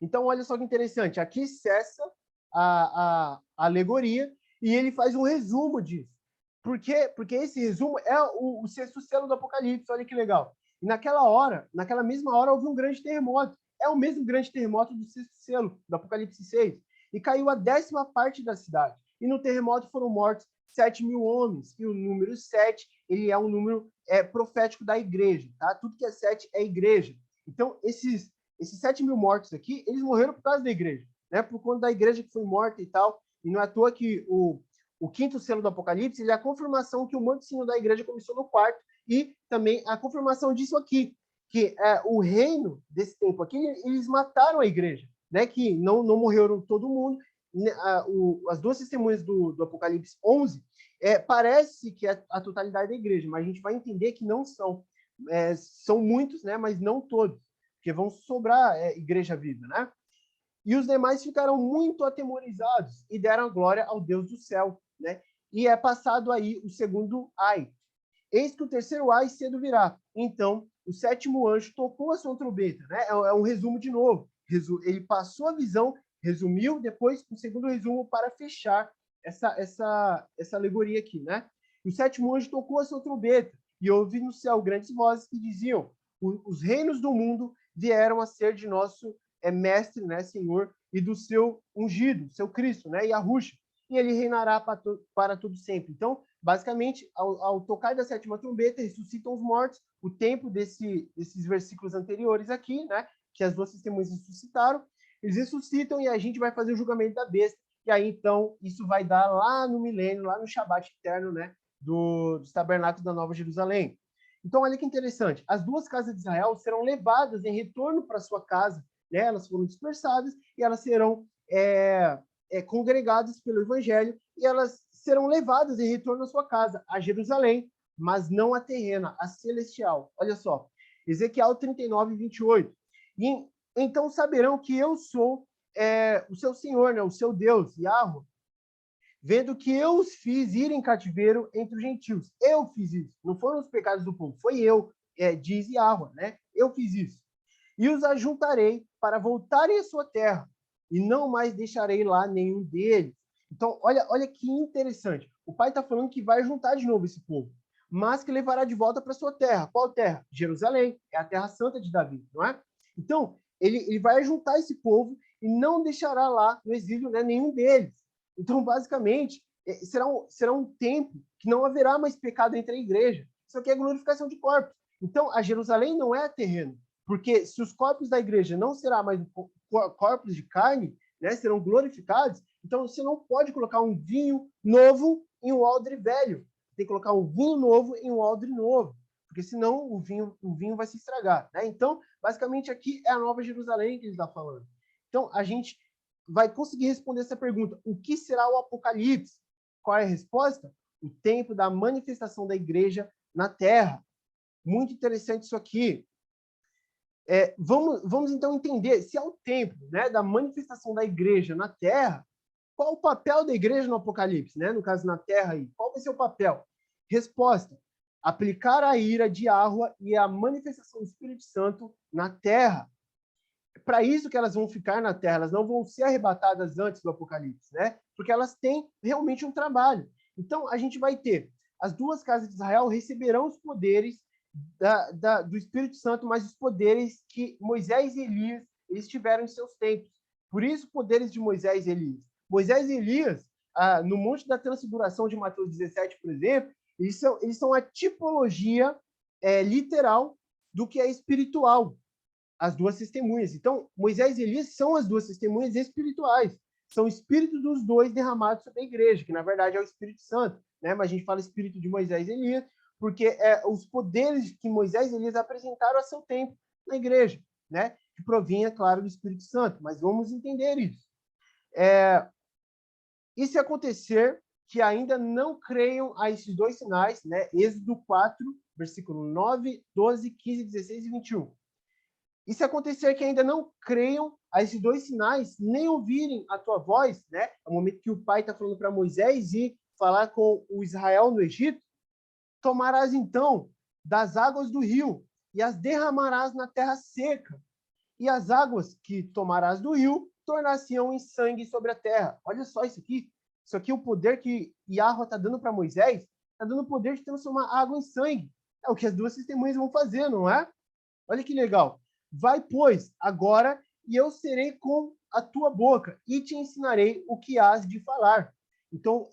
Então, olha só que interessante, aqui cessa a alegoria, e ele faz um resumo disso. Por quê? Porque esse resumo é o sexto selo do Apocalipse, olha que legal. E naquela mesma hora, houve um grande terremoto. É o mesmo grande terremoto do sexto selo, do Apocalipse 6. E caiu a 10ª parte da cidade. E no terremoto foram mortos 7.000 homens. E o número 7, ele é um número profético da igreja. Tá? Tudo que é 7 é igreja. Então, esses 7.000 mortos aqui, eles morreram por causa da igreja. Né? Por conta da igreja que foi morta e tal. E não é à toa que o quinto selo do Apocalipse, ele é a confirmação que o manto da igreja começou no quarto, e também a confirmação disso aqui, que o reino desse tempo aqui, eles mataram a igreja, né? Que não morreram todo mundo. As duas testemunhas do Apocalipse 11, parece que é a totalidade da igreja, mas a gente vai entender que não são. São muitos, né? Mas não todos, porque vão sobrar igreja viva, né? E os demais ficaram muito atemorizados e deram glória ao Deus do céu, né? E é passado aí o segundo ai. Eis que o terceiro ai cedo virá. Então, o 7º anjo tocou a sua trombeta, né? É um resumo de novo. Ele passou a visão, resumiu, depois o segundo resumo para fechar essa alegoria aqui, né? E o 7º anjo tocou a sua trombeta e houve no céu grandes vozes que diziam: os reinos do mundo vieram a ser de nosso mestre, né, Senhor, e do seu ungido, seu Cristo, né, Yahushua. e ele reinará para todo sempre. Então, basicamente, ao tocar da sétima trombeta, ressuscitam os mortos. O tempo desses versículos anteriores aqui, né, que as duas testemunhas ressuscitaram, eles ressuscitam e a gente vai fazer o julgamento da besta. E aí, então, isso vai dar lá no milênio, lá no Shabat eterno, né, dos tabernáculos da Nova Jerusalém. Então, olha que interessante. As duas casas de Israel serão levadas em retorno para sua casa, né? Elas foram dispersadas e elas serão congregadas pelo Evangelho e elas serão levadas em retorno à sua casa, a Jerusalém, mas não a terrena, a celestial. Olha só, Ezequiel 39, 28. E então saberão que eu sou o seu Senhor, né? O seu Deus, Yahweh, vendo que eu os fiz ir em cativeiro entre os gentios. Eu fiz isso. Não foram os pecados do povo, foi eu, diz Yahweh, né? Eu fiz isso. E os ajuntarei para voltarem à sua terra, e não mais deixarei lá nenhum deles. Então, olha que interessante. O pai está falando que vai juntar de novo esse povo, mas que levará de volta para sua terra. Qual terra? Jerusalém. É a terra santa de Davi, não é? Então, ele vai juntar esse povo e não deixará lá no exílio, né, nenhum deles. Então, basicamente, será um tempo que não haverá mais pecado entre a igreja. Isso aqui é glorificação de corpos. Então, a Jerusalém não é terreno, porque se os corpos da igreja não serão mais corpos de carne, né, serão glorificados, então você não pode colocar um vinho novo em um odre velho. Tem que colocar um vinho novo em um odre novo, porque senão o vinho vai se estragar, né? Então, basicamente, aqui é a Nova Jerusalém que ele está falando. Então, a gente vai conseguir responder essa pergunta. O que será o Apocalipse? Qual é a resposta? O tempo da manifestação da igreja na Terra. Muito interessante isso aqui. Vamos então entender se é o tempo, né, da manifestação da igreja na Terra. Qual o papel da igreja no Apocalipse, né? No caso, na Terra aí. Qual vai ser o papel? Resposta: aplicar a ira de Yahweh e a manifestação do Espírito Santo na Terra. Para isso que elas vão ficar na Terra, elas não vão ser arrebatadas antes do Apocalipse, né? Porque elas têm realmente um trabalho. Então, a gente vai ter as duas casas de Israel receberão os poderes do Espírito Santo, mas os poderes que Moisés e Elias eles tiveram em seus tempos. Por isso, poderes de Moisés e Elias. Moisés e Elias, no Monte da Transfiguração de Mateus 17, por exemplo, eles são a tipologia literal do que é espiritual. As duas testemunhas. Então, Moisés e Elias são as duas testemunhas espirituais. São o espírito dos dois derramados sobre a igreja, que na verdade é o Espírito Santo, né? Mas a gente fala espírito de Moisés e Elias, porque os poderes que Moisés e Elias apresentaram a seu tempo na igreja, né? Que provinha, claro, do Espírito Santo. Mas vamos entender isso. E se acontecer que ainda não creiam a esses dois sinais, né? Êxodo 4, versículo 9, 12, 15, 16 e 21. E se acontecer que ainda não creiam a esses dois sinais, nem ouvirem a tua voz, né? É o momento que o pai está falando para Moisés e falar com o Israel no Egito, tomarás então das águas do rio e as derramarás na terra seca. E as águas que tomarás do rio tornar-se-ão em sangue sobre a terra. Olha só isso aqui. Isso aqui é o poder que Yahweh está dando para Moisés. Está dando o poder de transformar água em sangue. É o que as duas testemunhas vão fazer, não é? Olha que legal. Vai, pois, agora, e eu serei com a tua boca, e te ensinarei o que hás de falar. Então,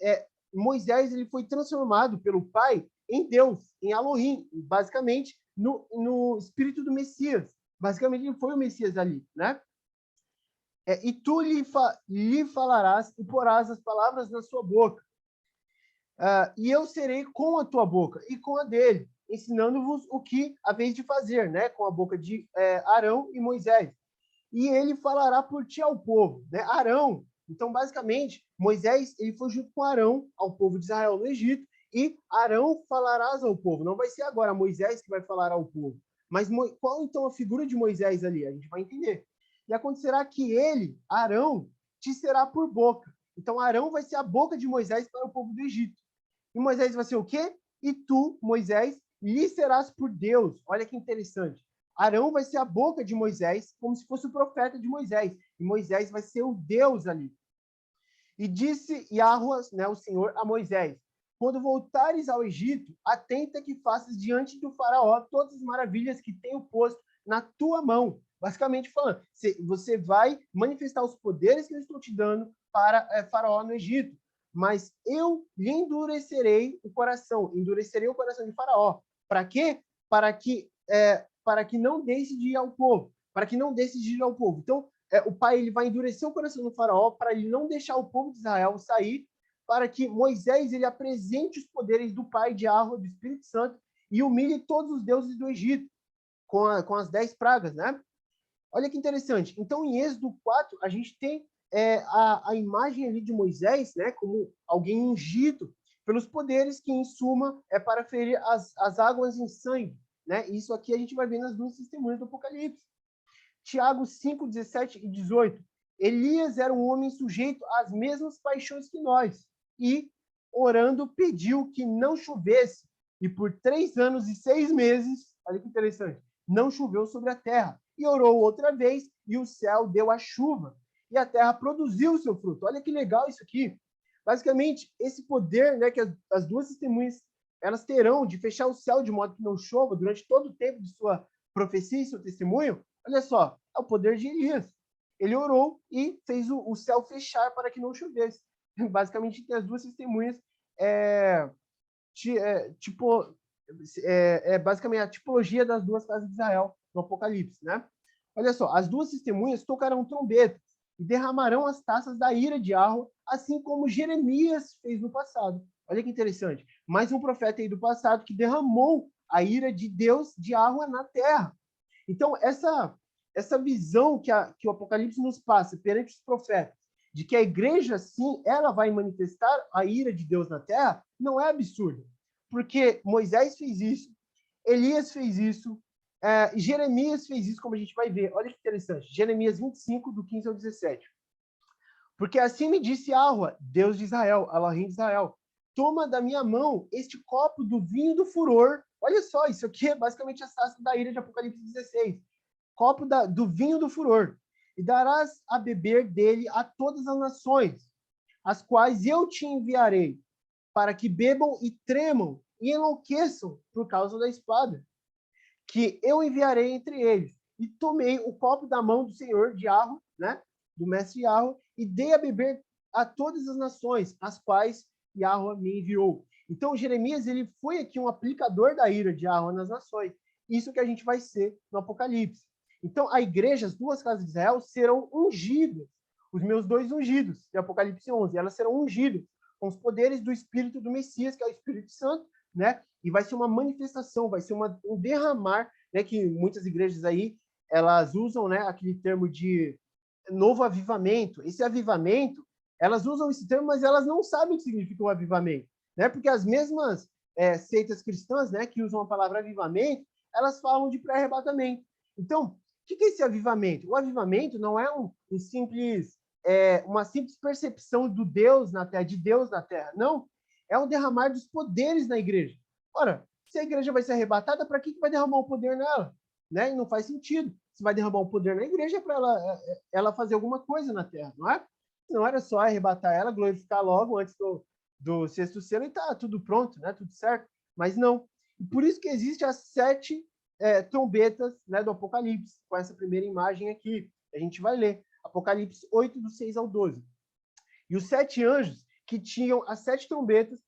Moisés ele foi transformado pelo Pai em Deus, em Elohim, basicamente, no espírito do Messias. Basicamente, ele foi o Messias ali, né? E tu lhe falarás e porás as palavras na sua boca. E eu serei com a tua boca e com a dele, ensinando-vos o que haveis de fazer, né? Com a boca de Arão e Moisés. E ele falará por ti ao povo, né? Arão. Então, basicamente, Moisés ele foi junto com Arão ao povo de Israel no Egito, e Arão falarás ao povo. Não vai ser agora Moisés que vai falar ao povo. Mas qual então a figura de Moisés ali? A gente vai entender. E acontecerá que ele, Arão, te será por boca. Então, Arão vai ser a boca de Moisés para o povo do Egito. E Moisés vai ser o quê? E tu, Moisés, lhe serás por Deus. Olha que interessante. Arão vai ser a boca de Moisés, como se fosse o profeta de Moisés. E Moisés vai ser o Deus ali. E disse Yahweh, né, o Senhor, a Moisés: quando voltares ao Egito, atenta que faças diante do faraó todas as maravilhas que tenho posto na tua mão. Basicamente falando, você vai manifestar os poderes que eu estou te dando para faraó no Egito. mas eu lhe endurecerei o coração de Faraó. Para quê? Para que não deixe de ir ao povo, para que não deixe de ir ao povo. Então, o pai ele vai endurecer o coração do Faraó para ele não deixar o povo de Israel sair, para que Moisés ele apresente os poderes do Pai, de Arro, do Espírito Santo, e humilhe todos os deuses do Egito, com as 10 pragas, né? Olha que interessante. Então, em Êxodo 4, a gente tem a imagem ali de Moisés, né, como alguém ungido pelos poderes que, em suma, é para ferir as águas em sangue. Né? Isso aqui a gente vai ver nas duas testemunhas do Apocalipse. Tiago 5, 17 e 18. Elias era um homem sujeito às mesmas paixões que nós, e, orando, pediu que não chovesse, e por 3 anos e 6 meses, olha que interessante, não choveu sobre a terra. E orou outra vez, e o céu deu a chuva, e a terra produziu o seu fruto. Olha que legal isso aqui. Basicamente, esse poder, né, que as duas testemunhas elas terão de fechar o céu de modo que não chova durante todo o tempo de sua profecia e seu testemunho, olha só, é o poder de Elias. Ele orou e fez o céu fechar para que não chovesse. Basicamente, tem as duas testemunhas, basicamente a tipologia das duas casas de Israel no Apocalipse, né? Olha só, as duas testemunhas tocarão trombetas e derramarão as taças da ira de Arro, assim como Jeremias fez no passado. Olha que interessante. Mais um profeta aí do passado que derramou a ira de Deus de Arro na terra. Então, essa visão que o Apocalipse nos passa perante os profetas, de que a igreja, sim, ela vai manifestar a ira de Deus na terra, não é absurdo. Porque Moisés fez isso, Elias fez isso, Jeremias fez isso, como a gente vai ver. Olha que interessante. Jeremias 25, do 15 ao 17. Porque assim me disse Yahweh, Deus de Israel, Elohim de Israel, toma da minha mão este copo do vinho do furor. Olha só, isso aqui é basicamente a taça da ira de Apocalipse 16. Copo do vinho do furor. E darás a beber dele a todas as nações, as quais eu te enviarei, para que bebam e tremam e enlouqueçam por causa da espada, que eu enviarei entre eles. E tomei o copo da mão do Senhor de Arro, né, do mestre Yahweh, e dei a beber a todas as nações, as quais Yahweh me enviou. Então, Jeremias ele foi aqui um aplicador da ira de Yahweh nas nações. Isso que a gente vai ser no Apocalipse. Então, a igreja, as duas casas de Israel, serão ungidas. Os meus 2 ungidos, de Apocalipse 11, elas serão ungidas com os poderes do Espírito do Messias, que é o Espírito Santo, né? E vai ser uma manifestação, vai ser um derramar, né? Que muitas igrejas aí, elas usam, né? Aquele termo de novo avivamento. Esse avivamento, elas usam esse termo, mas elas não sabem o que significa o avivamento, né? Porque as mesmas seitas cristãs, né? Que usam a palavra avivamento, elas falam de pré-arrebatamento. Então, o que é esse avivamento? O avivamento não é uma simples percepção do Deus na terra, de Deus na terra. Não, é um derramar dos poderes na igreja. Ora, se a igreja vai ser arrebatada, para que vai derramar o poder nela? Né? E não faz sentido. Se vai derramar o poder na igreja, é para ela fazer alguma coisa na terra, não é? Não era só arrebatar ela, glorificar logo antes do sexto selo e tá tudo pronto, né? Tudo certo. Mas não. E por isso que existe as 7 trombetas, né, do Apocalipse, com essa primeira imagem aqui. A gente vai ler. Apocalipse 8, do 6 ao 12. E os 7 anjos que tinham as 7 trombetas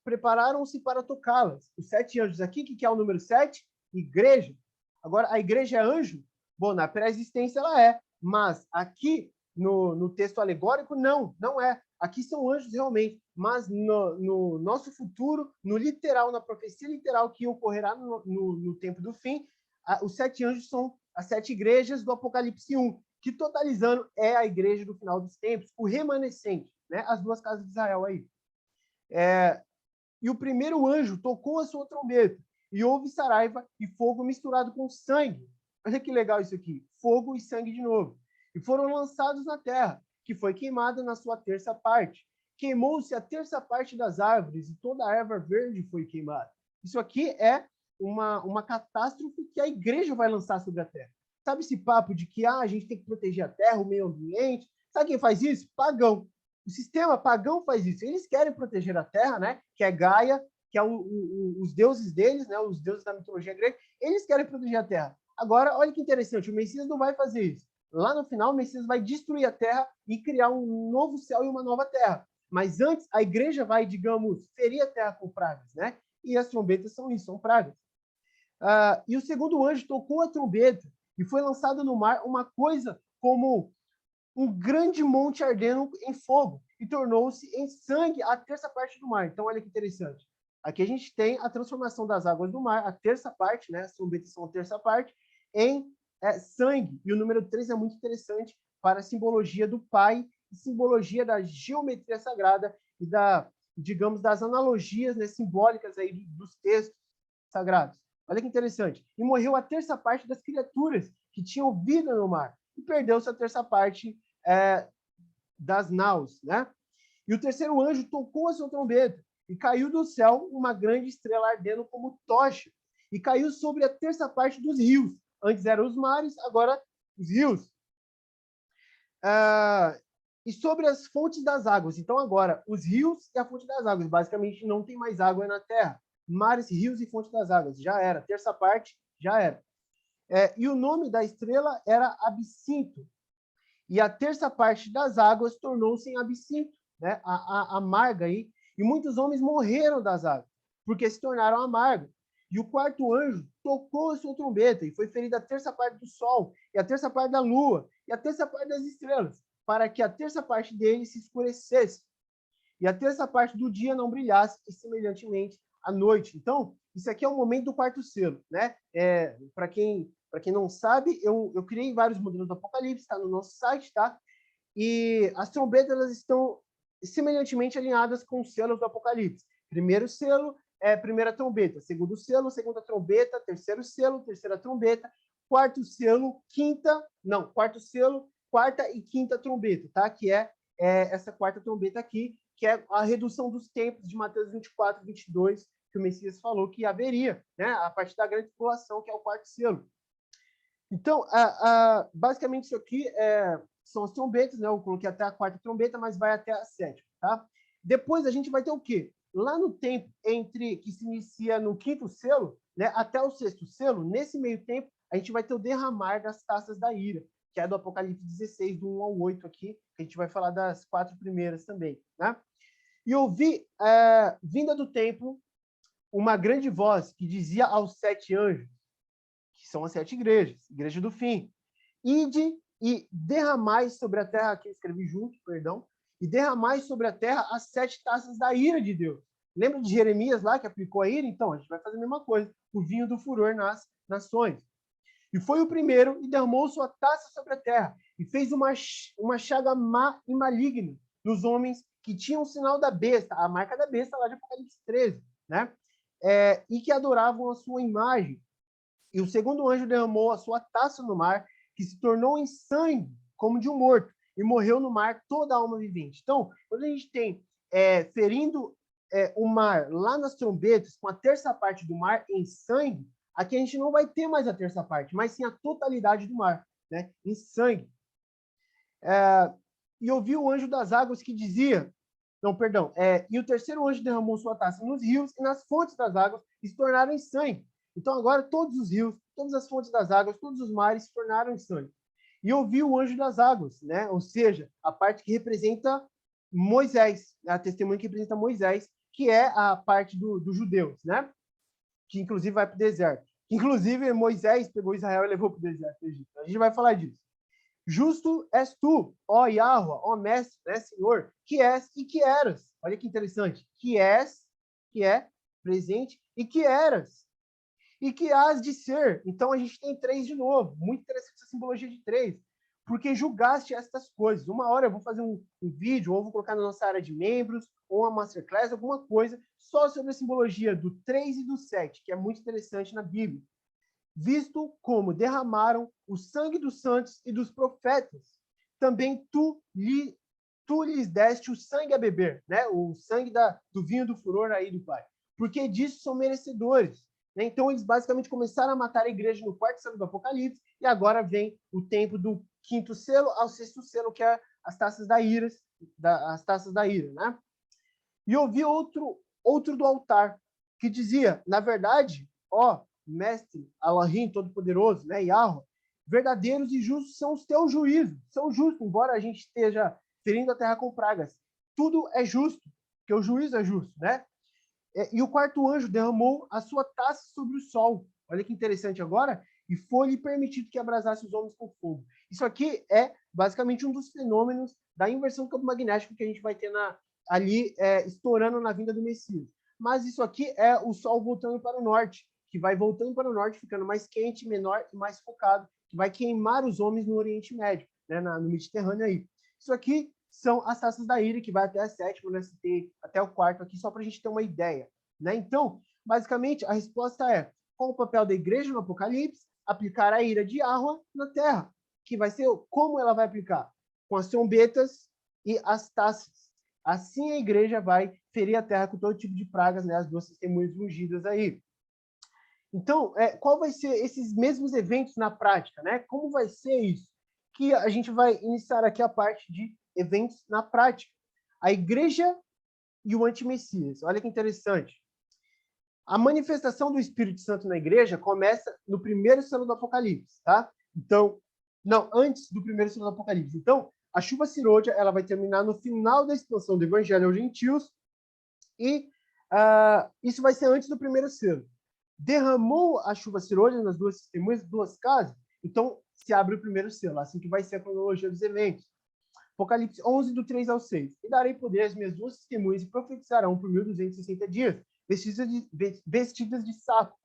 prepararam-se para tocá-las. Os 7 anjos aqui, que é o número 7? Igreja. Agora, a igreja é anjo? Bom, na pré-existência ela é, mas aqui no texto alegórico, não é. Aqui são anjos realmente, mas no nosso futuro, no literal, na profecia literal que ocorrerá no tempo do fim, os 7 anjos são as 7 igrejas do Apocalipse 1, que totalizando é a igreja do final dos tempos, o remanescente, né? As duas casas de Israel aí. E o primeiro anjo tocou a sua trombeta, e houve saraiva e fogo misturado com sangue. Olha que legal isso aqui. Fogo e sangue de novo. E foram lançados na terra, que foi queimada na sua terça parte. Queimou-se a terça parte das árvores, e toda a erva verde foi queimada. Isso aqui é uma catástrofe que a igreja vai lançar sobre a terra. Sabe esse papo de que a gente tem que proteger a terra, o meio ambiente? Sabe quem faz isso? Pagão. O sistema pagão faz isso. Eles querem proteger a terra, né? Que é Gaia, que é os deuses deles, né? Os deuses da mitologia grega. Eles querem proteger a terra. Agora, olha que interessante. O Messias não vai fazer isso. Lá no final, o Messias vai destruir a terra e criar um novo céu e uma nova terra. Mas antes, a igreja vai, digamos, ferir a terra com pragas, né? E as trombetas são isso, são pragas. E o segundo anjo tocou a trombeta e foi lançado no mar uma coisa como um grande monte ardendo em fogo e tornou-se em sangue a terça parte do mar. Então, olha que interessante. Aqui a gente tem a transformação das águas do mar, a terça parte, né? As trombetas são a terça parte, em sangue. E o número 3 é muito interessante para a simbologia do Pai, e simbologia da geometria sagrada e digamos, das analogias, né, simbólicas aí dos textos sagrados. Olha que interessante. E morreu a terça parte das criaturas que tinham vida no mar. E perdeu-se a terça parte das naus, né? E o terceiro anjo tocou a sua trombeta e caiu do céu uma grande estrela ardendo como tocha e caiu sobre a terça parte dos rios. Antes eram os mares, agora os rios. E sobre as fontes das águas. Então agora, os rios e a fonte das águas. Basicamente não tem mais água na terra. Mares, rios e fonte das águas. Já era. Terça parte, já era. E o nome da estrela era Absinto. E a terça parte das águas tornou-se em absinto, né? A amarga aí. E muitos homens morreram das águas, porque se tornaram amargos. E o quarto anjo tocou a sua trombeta, e foi ferida a terça parte do sol, e a terça parte da lua, e a terça parte das estrelas, para que a terça parte dele se escurecesse, e a terça parte do dia não brilhasse, e semelhantemente à noite. Então, isso aqui é o momento do quarto selo, né? Para quem não sabe, eu criei vários modelos do Apocalipse, está no nosso site, tá? E as trombetas elas estão semelhantemente alinhadas com os selos do Apocalipse. Primeiro selo é primeira trombeta, segundo selo, segunda trombeta, terceiro selo, terceira trombeta, quarto selo, quarto selo, quarta e quinta trombeta, tá? Que é essa quarta trombeta aqui, que é a redução dos tempos de Mateus 24, 22, que o Messias falou que haveria, né? A partir da grande tribulação, que é o quarto selo. Então, basicamente isso aqui são as trombetas, né? Eu coloquei até a quarta trombeta, mas vai até a sétima, tá? Depois a gente vai ter o quê? Lá no tempo entre que se inicia no quinto selo, né, até o sexto selo, nesse meio tempo, a gente vai ter o derramar das taças da ira, que é do Apocalipse 16, do 1 ao 8 aqui, que a gente vai falar das 4 primeiras também, né? E ouvi, vinda do templo, uma grande voz que dizia aos 7 anjos, que são as 7 igrejas, igreja do fim, ide e derramai sobre a terra, aqui eu escrevi junto, perdão, e derramai sobre a terra as 7 taças da ira de Deus. Lembra de Jeremias lá, que aplicou a ira? Então, a gente vai fazer a mesma coisa, o vinho do furor nas nações. E foi o primeiro e derramou sua taça sobre a terra, e fez uma chaga má e maligna nos homens que tinham o sinal da besta, a marca da besta lá de Apocalipse 13, né? E que adoravam a sua imagem. E o segundo anjo derramou a sua taça no mar, que se tornou em sangue, como de um morto, e morreu no mar toda a alma vivente. Então, quando a gente tem ferindo o mar lá nas trombetas, com a terça parte do mar em sangue, aqui a gente não vai ter mais a terça parte, mas sim a totalidade do mar, né, em sangue. E ouvi o anjo das águas que dizia, e o terceiro anjo derramou sua taça nos rios e nas fontes das águas e se tornaram em sangue. Então agora todos os rios, todas as fontes das águas, todos os mares se tornaram em sangue. E ouvi o anjo das águas, né? Ou seja, a parte que representa Moisés, a testemunha que representa Moisés, que é a parte dos judeus, né? Que inclusive vai para o deserto. Inclusive Moisés pegou Israel e levou para o deserto do Egito. A gente vai falar disso. Justo és tu, ó Yahweh, ó Mestre, né, Senhor, que és e que eras. Olha que interessante. Que és, que é presente, e que eras. E que hás de ser. Então a gente tem 3 de novo. Muito interessante essa simbologia de 3. Porque julgaste estas coisas. Uma hora eu vou fazer um vídeo, ou vou colocar na nossa área de membros, ou uma masterclass, alguma coisa, só sobre a simbologia do 3 e do 7, que é muito interessante na Bíblia. Visto como derramaram o sangue dos santos e dos profetas, também tu lhes deste o sangue a beber, né? O sangue do vinho do furor aí do Pai. Porque disso são merecedores. Né? Então, eles basicamente começaram a matar a igreja no quarto selo do Apocalipse, e agora vem o tempo do quinto selo ao sexto selo, que é as taças da ira, né? E ouvi outro do altar, que dizia, na verdade, ó, Mestre, Elohim, Todo-Poderoso, né, Yahweh, verdadeiros e justos são os teus juízos. São justos, embora a gente esteja ferindo a terra com pragas. tudo é justo, porque o juízo é justo, né? E o quarto anjo derramou a sua taça sobre o sol. Olha que interessante agora. E foi-lhe permitido que abrasasse os homens com fogo. Isso aqui é basicamente um dos fenômenos da inversão do campo magnético que a gente vai ter ali estourando na vinda do Messias. Mas isso aqui é o sol voltando para o norte, que vai voltando para o norte, ficando mais quente, menor e mais focado, que vai queimar os homens no Oriente Médio, né, no Mediterrâneo aí. Isso aqui são as taças da ira, que vai até a sétima, né, citei até o quarto aqui, só para a gente ter uma ideia. Né? Então, basicamente, a resposta é: qual o papel da igreja no Apocalipse? Aplicar a ira de Yahweh na terra, que vai ser como ela vai aplicar? Com as trombetas e as taças. Assim a igreja vai ferir a terra com todo tipo de pragas, né? As duas testemunhas ungidas aí. Então, qual vai ser esses mesmos eventos na prática, né? Como vai ser isso? Que a gente vai iniciar aqui a parte de eventos na prática. A igreja e o antimessias. Olha que interessante. A manifestação do Espírito Santo na igreja começa no primeiro selo do Apocalipse, tá? Então, não, antes do primeiro selo do Apocalipse. Então, a chuva cirúrgica, ela vai terminar no final da expansão do evangelho aos gentios e isso vai ser antes do primeiro selo. Derramou a chuva cirúrgica nas duas testemunhas, duas casas, então se abre o primeiro selo, assim que vai ser a cronologia dos eventos. Apocalipse 11, do 3 ao 6. E darei poder às minhas duas testemunhas e profetizarão por 1260 dias, vestidas de saco.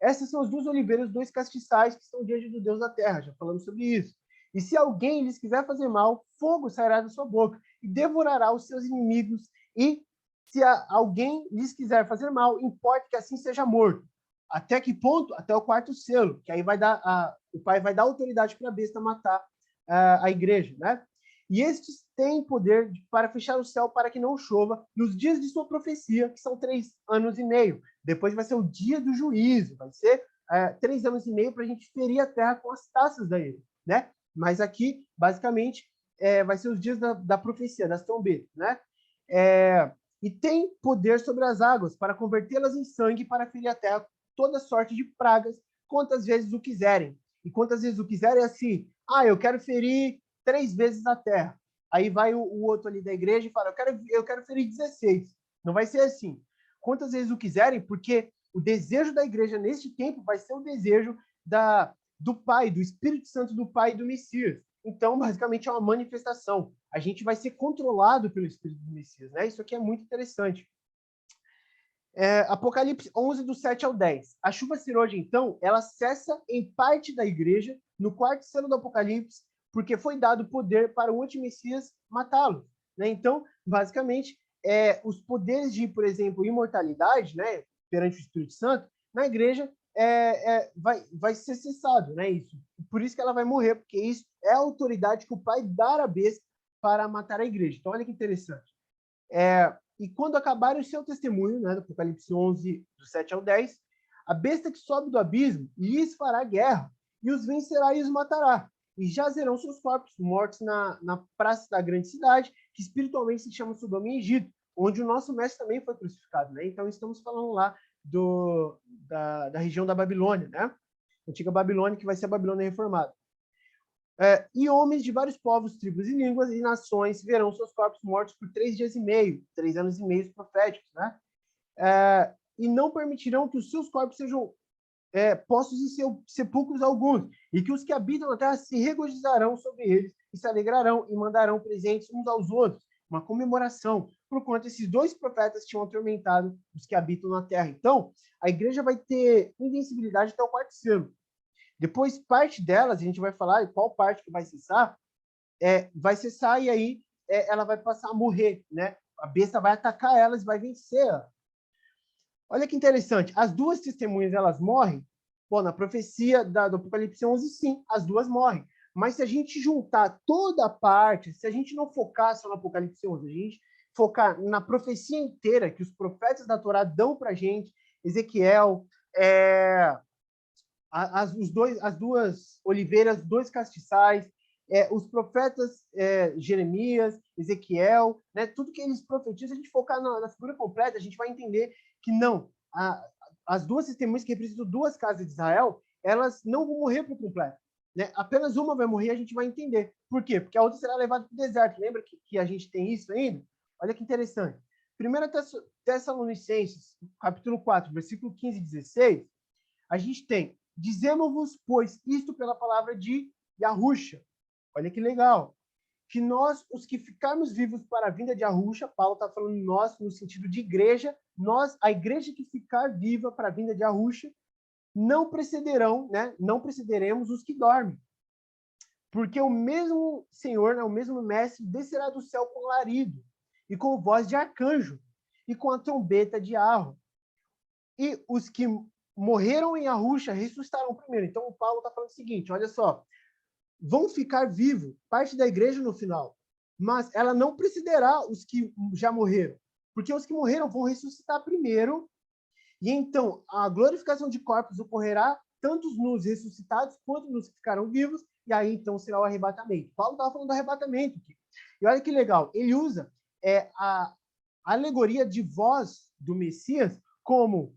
Essas são as duas oliveiras, dois castiçais que estão diante do Deus da terra. Já falamos sobre isso. E se alguém lhes quiser fazer mal, fogo sairá da sua boca e devorará os seus inimigos. E se alguém lhes quiser fazer mal, importa que assim seja morto. Até que ponto? Até o quarto selo, que aí vai dar o pai vai dar autoridade para a besta matar a igreja, né? E estes têm poder para fechar o céu para que não chova nos dias de sua profecia, que são 3 anos e meio. Depois vai ser o dia do juízo, vai ser 3 anos e meio para a gente ferir a terra com as taças da ira, né? Mas aqui, basicamente, vai ser os dias da profecia, das trombetas, né? E tem poder sobre as águas para convertê-las em sangue para ferir a terra com toda sorte de pragas, quantas vezes o quiserem. E quantas vezes o quiserem é assim: eu quero ferir 3 vezes a terra. Aí vai o outro ali da igreja e fala: eu quero ferir 16. Não vai ser assim. Quantas vezes o quiserem, porque o desejo da igreja neste tempo vai ser o desejo do Pai, do Espírito Santo do Pai e do Messias. Então, basicamente, é uma manifestação. A gente vai ser controlado pelo Espírito do Messias, né? Isso aqui é muito interessante. Apocalipse 11, do 7 ao 10. A chuva cirúrgica, então, ela cessa em parte da igreja, no quarto selo do Apocalipse, porque foi dado poder para o antimessias matá-lo. Né? Então, basicamente, os poderes de, por exemplo, imortalidade, né, perante o Espírito Santo, na igreja vai ser cessado. Né, isso. Por isso que ela vai morrer, porque isso é a autoridade que o Pai dá à besta para matar a igreja. Então, olha que interessante. E quando acabar o seu testemunho, né, do Apocalipse 11, do 7 ao 10, a besta que sobe do abismo lhes fará guerra, e os vencerá e os matará. E jazerão seus corpos mortos na praça da grande cidade, que espiritualmente se chama Sodoma e Egito, onde o nosso mestre também foi crucificado. Né? Então, estamos falando lá da região da Babilônia, né? Antiga Babilônia, que vai ser a Babilônia reformada. E homens de vários povos, tribos e línguas e nações verão seus corpos mortos por 3 dias e meio, 3 anos e meio proféticos, né? E não permitirão que os seus corpos sejam postos em sepulcros alguns, e que os que habitam na terra se regozijarão sobre eles e se alegrarão e mandarão presentes uns aos outros, uma comemoração, porquanto esses dois profetas tinham atormentado os que habitam na terra. Então, a igreja vai ter invencibilidade até o quarto selo. Depois, parte delas, a gente vai falar qual parte que vai cessar, e aí ela vai passar a morrer, né? A besta vai atacar elas, vai vencer. Olha que interessante, as duas testemunhas, elas morrem? Bom, na profecia do Apocalipse 11, sim, as duas morrem. Mas se a gente juntar toda a parte, se a gente não focar só no Apocalipse 11, a gente focar na profecia inteira que os profetas da Torá dão para a gente, Ezequiel, as duas oliveiras, dois castiçais, os profetas Jeremias, Ezequiel, né, tudo que eles profetizam, se a gente focar na figura completa, a gente vai entender que não, as duas testemunhas que representam duas casas de Israel, elas não vão morrer por completo. Né? Apenas uma vai morrer, a gente vai entender. Por quê? Porque a outra será levada para o deserto. Lembra que a gente tem isso ainda? Olha que interessante. 1 Tessalonicenses, capítulo 4, versículo 15 e 16, a gente tem: dizemos-vos, pois, isto pela palavra de Yahusha. Olha que legal. Que nós, os que ficarmos vivos para a vinda de Yahusha, Paulo está falando nós no sentido de igreja, nós, a igreja que ficar viva para a vinda de Yahusha, não precederão, né? Não precederemos os que dormem. Porque o mesmo Senhor, né, o mesmo Mestre, descerá do céu com larido, e com voz de arcanjo, e com a trombeta de arro. E os que morreram em Yahusha ressuscitarão primeiro. Então, o Paulo está falando o seguinte, olha só, vão ficar vivos, parte da igreja no final, mas ela não precederá os que já morreram, porque os que morreram vão ressuscitar primeiro, e então a glorificação de corpos ocorrerá tanto nos ressuscitados quanto nos que ficarão vivos, e aí então será o arrebatamento. Paulo estava falando do arrebatamento aqui. E olha que legal, ele usa a alegoria de voz do Messias como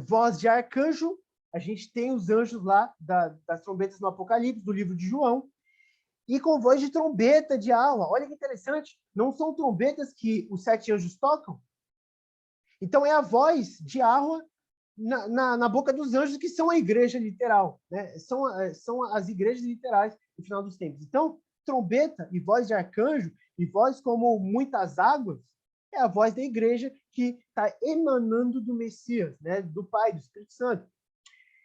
voz de arcanjo. A gente tem os anjos lá das trombetas no Apocalipse, do livro de João, e com voz de trombeta de alma. Olha que interessante, não são trombetas que os 7 anjos tocam? Então é a voz de alma na boca dos anjos, que são a igreja literal, né? São as igrejas literais no final dos tempos. Então, trombeta e voz de arcanjo, e voz como muitas águas, é a voz da igreja que está emanando do Messias, né? Do Pai, do Espírito Santo.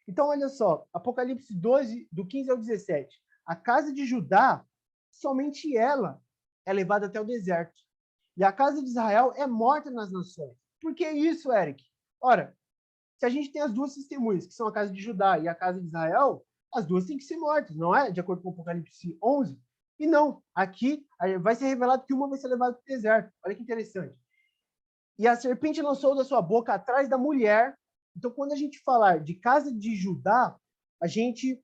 Então, olha só, Apocalipse 12, do 15 ao 17. A casa de Judá, somente ela é levada até o deserto. E a casa de Israel é morta nas nações. Por que isso, Eric? Ora, se a gente tem as duas testemunhas, que são a casa de Judá e a casa de Israel, as duas têm que ser mortas, não é? De acordo com o Apocalipse 11. E não, aqui vai ser revelado que uma vai ser levada para o deserto. Olha que interessante. E a serpente lançou da sua boca atrás da mulher. Então, quando a gente falar de casa de Judá, a gente...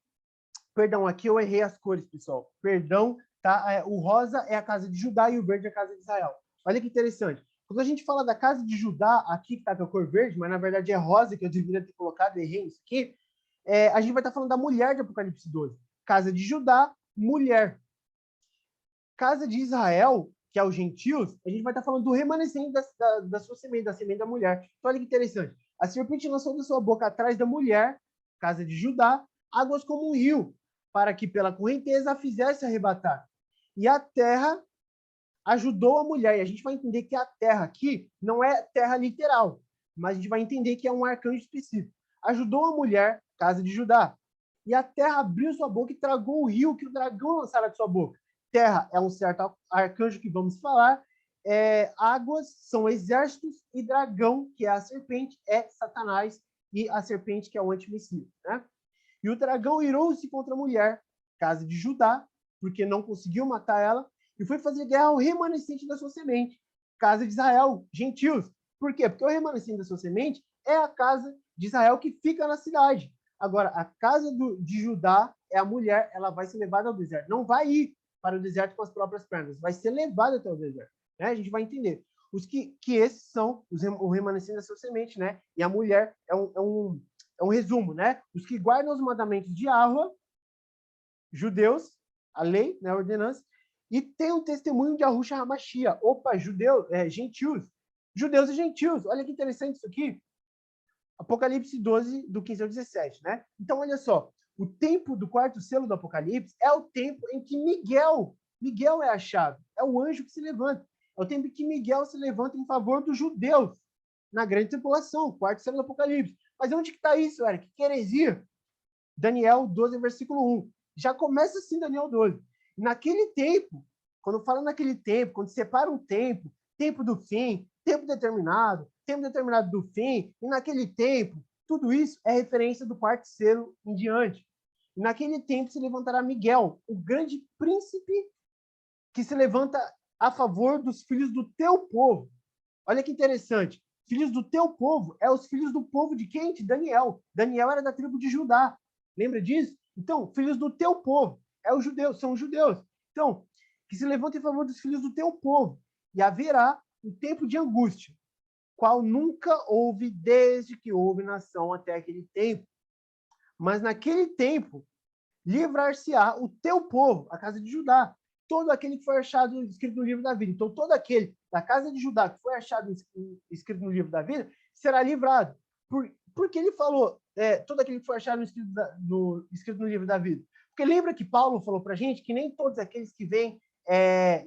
Perdão, aqui eu errei as cores, pessoal. Perdão, tá? O rosa é a casa de Judá e o verde é a casa de Israel. Olha que interessante. Quando a gente fala da casa de Judá, aqui que está com a cor verde, mas na verdade é rosa, que eu deveria ter colocado, errei isso aqui, a gente vai estar falando da mulher de Apocalipse 12. Casa de Judá, mulher. Casa de Israel, que é os gentios, a gente vai estar falando do remanescente da sua semente, da semente da mulher. Então, olha que interessante. A serpente lançou da sua boca atrás da mulher, casa de Judá, águas como um rio, para que pela correnteza a fizesse arrebatar. E a terra ajudou a mulher. E a gente vai entender que a terra aqui não é terra literal, mas a gente vai entender que é um arcanjo específico. Ajudou a mulher, casa de Judá. E a terra abriu sua boca e tragou o rio que o dragão lançara de sua boca. Terra é um certo arcanjo que vamos falar. Águas são exércitos, e dragão, que é a serpente, é Satanás, e a serpente, que é o antimessias, né? E o dragão irou-se contra a mulher, casa de Judá, porque não conseguiu matar ela, e foi fazer guerra ao remanescente da sua semente, casa de Israel, gentios. Por quê? Porque o remanescente da sua semente é a casa de Israel que fica na cidade. Agora, a casa de Judá é a mulher, ela vai ser levada ao deserto. Não vai ir para o deserto com as próprias pernas, vai ser levada até o deserto. Né? A gente vai entender. Os que esses são o remanescente da sua semente, né? E a mulher é um resumo, né? Os que guardam os mandamentos de Yahweh, judeus, a lei, né, a ordenança, e tem o testemunho de Yahusha HaMashiach. Opa, gentios. Judeus e gentios. Olha que interessante isso aqui. Apocalipse 12, do 15 ao 17, né? Então, olha só. O tempo do quarto selo do Apocalipse é o tempo em que Miguel é a chave. É o anjo que se levanta. É o tempo em que Miguel se levanta em favor dos judeus na grande tribulação, quarto selo do Apocalipse. Mas onde que está isso, Eric? Que heresia? Daniel 12, versículo 1. Já começa assim Daniel 12. Naquele tempo, quando fala naquele tempo, quando separa um tempo, tempo do fim, tempo determinado do fim, e naquele tempo, tudo isso é referência do quarto selo em diante. E naquele tempo se levantará Miguel, o grande príncipe que se levanta a favor dos filhos do teu povo. Olha que interessante. Filhos do teu povo é os filhos do povo de quem? De Daniel. Daniel era da tribo de Judá. Lembra disso? Então, filhos do teu povo são os judeus. Então, que se levanta em favor dos filhos do teu povo. E haverá um tempo de angústia, qual nunca houve desde que houve nação até aquele tempo. Mas naquele tempo, livrar-se-á o teu povo, a casa de Judá, todo aquele que foi achado escrito no livro da vida. Então, todo aquele da casa de Judá que foi achado escrito no livro da vida será livrado. Por que ele falou todo aquele que foi achado escrito no livro da vida? Porque lembra que Paulo falou para a gente que nem todos aqueles que vêm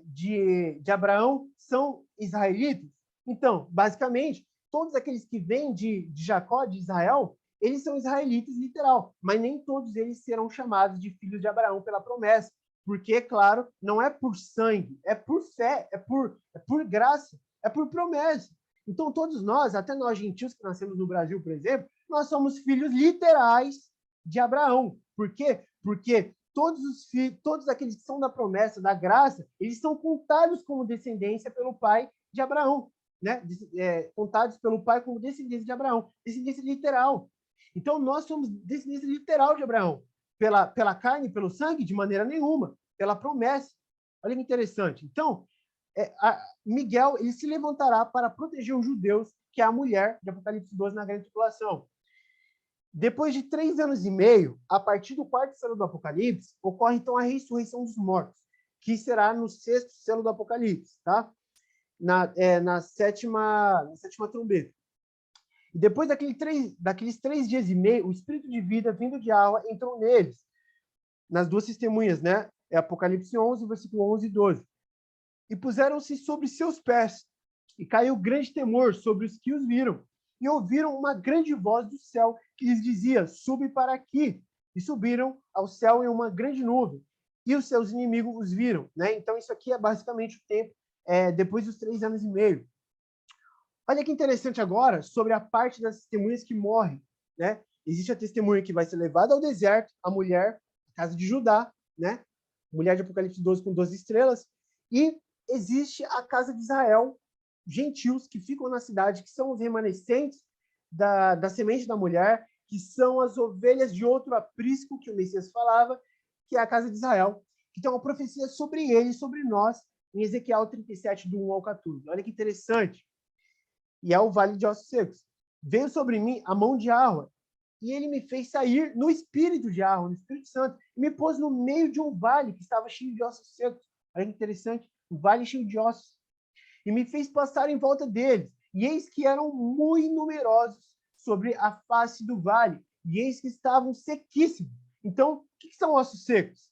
de Abraão são israelitas? Então, basicamente, todos aqueles que vêm de Jacó, de Israel, eles são israelitas literal, mas nem todos eles serão chamados de filhos de Abraão pela promessa, porque, claro, não é por sangue, é por fé, é por graça, é por promessa. Então, todos nós, até nós gentios que nascemos no Brasil, por exemplo, nós somos filhos literais de Abraão. Por quê? Porque todos aqueles que são da promessa, da graça, eles são contados como descendência pelo pai de Abraão, né? Contados pelo pai como descendência de Abraão, descendência literal. Então, nós somos descendência literal de Abraão. Pela carne, pelo sangue, de maneira nenhuma. Pela promessa. Olha que interessante. Então, Miguel ele se levantará para proteger os judeus, que é a mulher de Apocalipse 12 na grande tribulação. Depois de 3 anos e meio, a partir do 4º selo do Apocalipse, ocorre então a ressurreição dos mortos, que será no 6º selo do Apocalipse, tá? Na sétima trombeta. E depois daqueles 3 dias e meio, o espírito de vida vindo de Yahweh entrou neles, nas 2 testemunhas, né? É Apocalipse 11, versículo 11 e 12. E puseram-se sobre seus pés, e caiu grande temor sobre os que os viram. E ouviram uma grande voz do céu que lhes dizia: "Sube para aqui." E subiram ao céu em uma grande nuvem. E os seus inimigos os viram, né? Então, isso aqui é basicamente o tempo depois dos 3 anos e meio. Olha que interessante agora sobre a parte das testemunhas que morrem, né? Existe a testemunha que vai ser levada ao deserto, a mulher, a casa de Judá, né? Mulher de Apocalipse 12 com 12 estrelas. E existe a casa de Israel, gentios que ficam na cidade, que são os remanescentes da semente da mulher, que são as ovelhas de outro aprisco que o Messias falava, que é a casa de Israel. Que tem uma profecia sobre ele, sobre nós, em Ezequiel 37, do 1 ao 14. Olha que interessante. E é o vale de ossos secos. Veio sobre mim a mão de Yahweh, e ele me fez sair no espírito de Yahweh, no Espírito Santo, e me pôs no meio de um vale que estava cheio de ossos secos. Olha que interessante, um vale cheio de ossos. E me fez passar em volta deles, e eis que eram muito numerosos sobre a face do vale, e eis que estavam sequíssimos. Então, o que são ossos secos?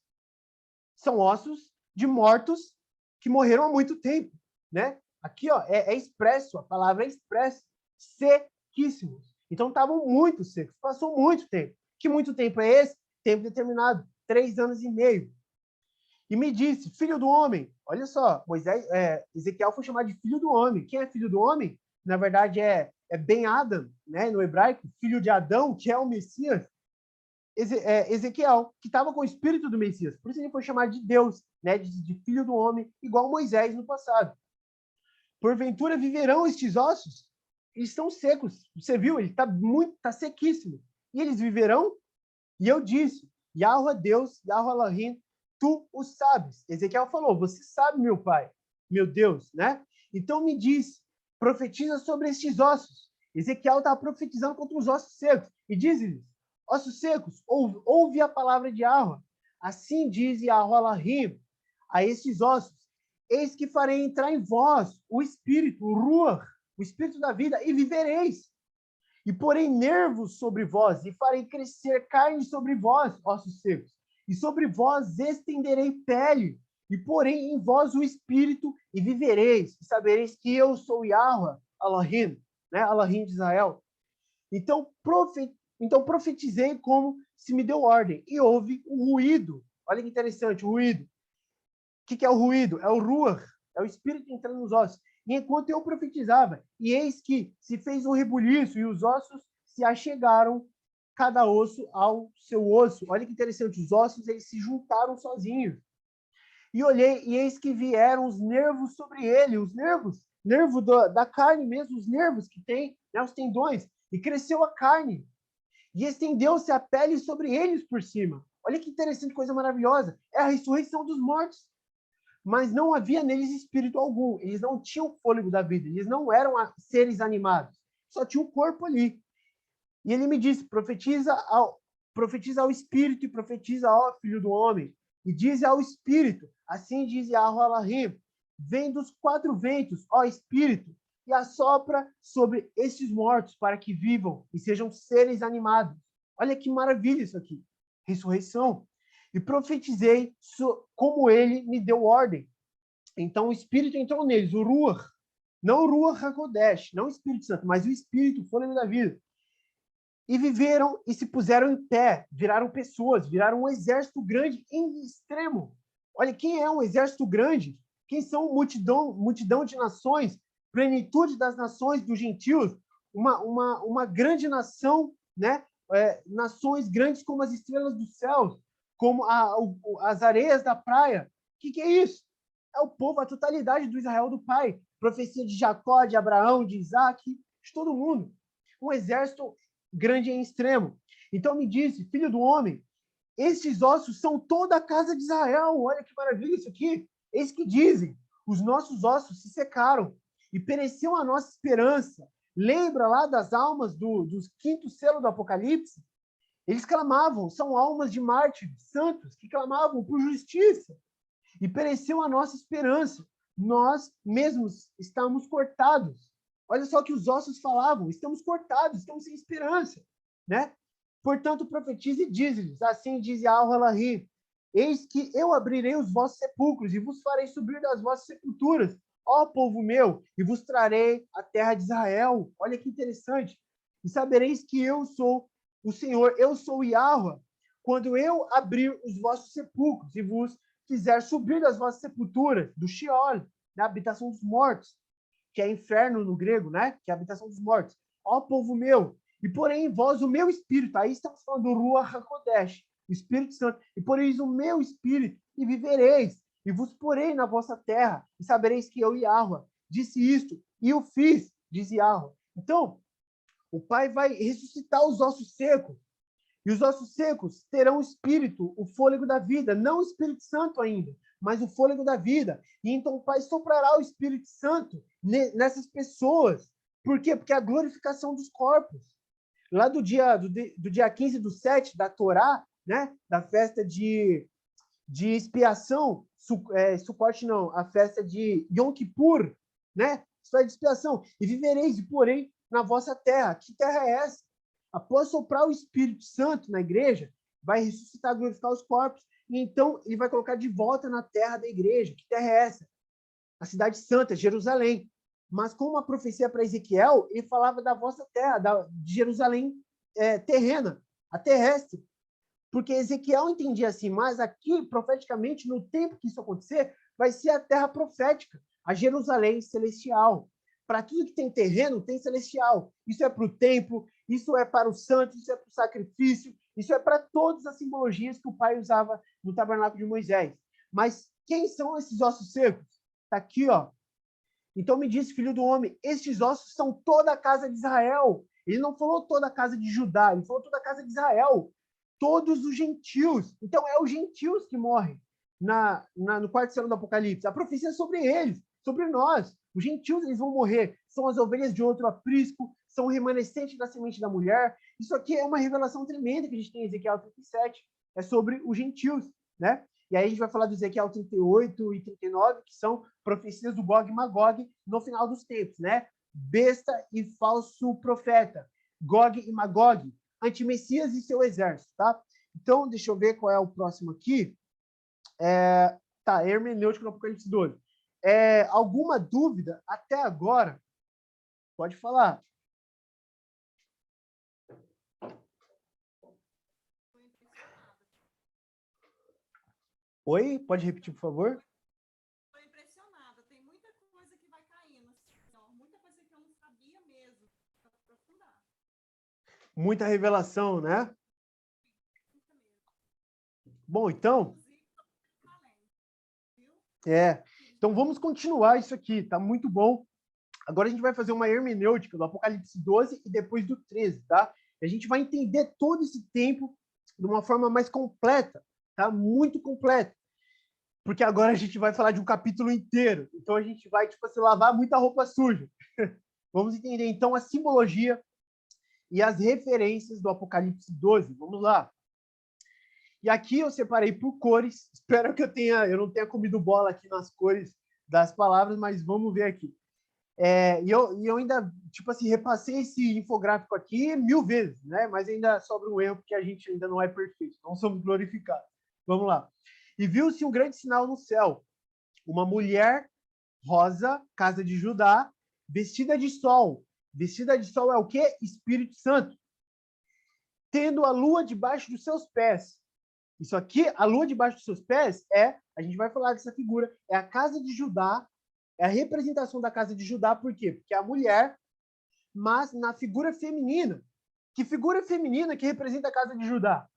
São ossos de mortos que morreram há muito tempo, né? Aqui, ó, é expresso, a palavra é expressa, sequíssimos. Então, estavam muito secos, passou muito tempo. Que muito tempo é esse? Tempo determinado, 3 anos e meio. E me disse: "Filho do homem", olha só, Ezequiel foi chamado de filho do homem. Quem é filho do homem? Na verdade, é Ben Adam, né, no hebraico, filho de Adão, que é o Messias. Ezequiel, que estava com o espírito do Messias. Por isso ele foi chamado de Deus, né, de filho do homem, igual Moisés no passado. "Porventura viverão estes ossos?" Eles estão secos. Você viu? Ele está sequíssimo. E eles viverão? E eu disse: "Yahweh Deus, Yahweh Elohim, tu o sabes." Ezequiel falou: "Você sabe, meu pai, meu Deus, né?" Então me diz: "Profetiza sobre estes ossos." Ezequiel está profetizando contra os ossos secos. E diz-lhes: "Ossos secos, ouve a palavra de Yahweh. Assim diz Yahweh Elohim a estes ossos: eis que farei entrar em vós o espírito, o ruach, o espírito da vida, e vivereis. E porei nervos sobre vós, e farei crescer carne sobre vós, ossos secos. E sobre vós estenderei pele, e porei em vós o espírito, e vivereis, e sabereis que eu sou Yahweh, Elohim, né? Elohim de Israel. Então profetizei como se me deu ordem, e houve um ruído. Olha que interessante, o ruído. O que é o ruído? É o ruach, é o espírito entrando nos ossos. E enquanto eu profetizava, e eis que se fez um rebuliço, e os ossos se achegaram, cada osso ao seu osso. Olha que interessante, os ossos eles se juntaram sozinhos. E olhei, e eis que vieram os nervos sobre ele, os nervos, da carne mesmo, os nervos que tem, né, os tendões, e cresceu a carne. E estendeu-se a pele sobre eles por cima. Olha que interessante, coisa maravilhosa. É a ressurreição dos mortos. Mas não havia neles espírito algum. Eles não tinham fôlego da vida. Eles não eram seres animados. Só tinha o corpo ali. E ele me disse: profetiza ao espírito e profetiza ao filho do homem. e diz ao Espírito, assim diz Yahweh Elohim, vem dos 4 ventos, ó Espírito, e assopra sobre estes mortos para que vivam e sejam seres animados. Olha que maravilha isso aqui. Ressurreição. E profetizei como ele me deu ordem. Então o Espírito entrou neles, o Ruach, não o Ruach HaKodesh, não o Espírito Santo, mas o Espírito, o fôlego da vida. E viveram e se puseram em pé, viraram pessoas, viraram um exército grande em extremo. Olha, quem é um exército grande? Quem são multidão de nações, plenitude das nações, dos gentios, uma grande nação, né? Nações grandes como as estrelas dos céus, como as areias da praia. O que é isso? É o povo, a totalidade do Israel do Pai. Profecia de Jacó, de Abraão, de Isaac, de todo mundo. Um exército grande em extremo. Então me disse, filho do homem, esses ossos são toda a casa de Israel. Olha que maravilha isso aqui. Eis que dizem, os nossos ossos se secaram e pereceu a nossa esperança. Lembra lá das almas dos 5º selo do Apocalipse? Eles clamavam, são almas de mártires, santos, que clamavam por justiça. E pereceu a nossa esperança. Nós mesmos estamos cortados. Olha só que os ossos falavam, estamos cortados, estamos sem esperança, né? Portanto, profetize e diz-lhes, assim diz Yahweh Elohim, eis que eu abrirei os vossos sepulcros e vos farei subir das vossas sepulturas, ó povo meu, e vos trarei a terra de Israel. Olha que interessante. E sabereis que eu sou o Senhor, eu sou o Yahweh, quando eu abrir os vossos sepulcros e vos fizer subir das vossas sepulturas, do Sheol, da habitação dos mortos, que é inferno no grego, né? Que é a habitação dos mortos. Ó povo meu, e porém em vós o meu espírito, aí estamos falando do Ruach HaKodesh, o Espírito Santo, e poreis o meu espírito, e vivereis, e vos porei na vossa terra, e sabereis que eu, Yahweh, disse isto, e o fiz, diz Yahweh. Então, o Pai vai ressuscitar os ossos secos, e os ossos secos terão o espírito, o fôlego da vida, não o Espírito Santo ainda, mas o fôlego da vida. E então o Pai soprará o Espírito Santo nessas pessoas. Por quê? Porque é a glorificação dos corpos. Lá do dia 15/7 da Torá, né? Da festa de expiação, Sucote não, a festa de Yom Kippur, né? Festa de expiação. E vivereis, e porém, na vossa terra. Que terra é essa? Após soprar o Espírito Santo na igreja, vai ressuscitar, glorificar os corpos, e então ele vai colocar de volta na terra da igreja. Que terra é essa? A cidade santa, Jerusalém. Mas como uma profecia para Ezequiel, ele falava da vossa terra, de Jerusalém terrena, a terrestre. Porque Ezequiel entendia assim, mas aqui, profeticamente, no tempo que isso acontecer, vai ser a terra profética, a Jerusalém celestial. Para tudo que tem terreno, tem celestial. Isso é para o templo, isso é para os santos, isso é para o sacrifício, isso é para todas as simbologias que o Pai usava no tabernáculo de Moisés. Mas quem são esses ossos secos? Está aqui, ó. Então me disse, filho do homem, estes ossos são toda a casa de Israel. Ele não falou toda a casa de Judá, ele falou toda a casa de Israel. Todos os gentios. Então é os gentios que morrem no 4º selo do Apocalipse. A profecia é sobre eles, sobre nós. Os gentios, eles vão morrer. São as ovelhas de outro aprisco, são o remanescente da semente da mulher. Isso aqui é uma revelação tremenda que a gente tem em Ezequiel 37. É sobre os gentios, né? E aí a gente vai falar do Ezequiel 38 e 39, que são profecias do Gog e Magog no final dos tempos, né? Besta e falso profeta. Gog e Magog, antimessias e seu exército, tá? Então, deixa eu ver qual é o próximo aqui. Tá, hermenêutica no Apocalipse 12. Alguma dúvida até agora? Pode falar. Oi? Pode repetir, por favor? Estou impressionada. Tem muita coisa que vai caindo, senhor. Muita coisa que eu não sabia mesmo. Para aprofundar. Muita revelação, né? Bom, então... Então, vamos continuar isso aqui. Tá muito bom. Agora a gente vai fazer uma hermenêutica do Apocalipse 12 e depois do 13, tá? E a gente vai entender todo esse tempo de uma forma mais completa, tá? Muito completa. Porque agora a gente vai falar de um capítulo inteiro. Então a gente vai, tipo assim, lavar muita roupa suja. Vamos entender, então, a simbologia e as referências do Apocalipse 12. Vamos lá. E aqui eu separei por cores. Espero que eu não tenha comido bola aqui nas cores das palavras, mas vamos ver aqui. E eu ainda, tipo assim, repassei esse infográfico aqui 1000 vezes, né? Mas ainda sobra um erro, porque a gente ainda não é perfeito, não somos glorificados. Vamos lá. E viu-se um grande sinal no céu, uma mulher rosa, casa de Judá, vestida de sol. Vestida de sol é o quê? Espírito Santo. Tendo a lua debaixo dos seus pés. Isso aqui, a lua debaixo dos seus pés, a gente vai falar dessa figura, é a casa de Judá, é a representação da casa de Judá, por quê? Porque é a mulher, mas na figura feminina. Que figura feminina que representa a casa de Judá?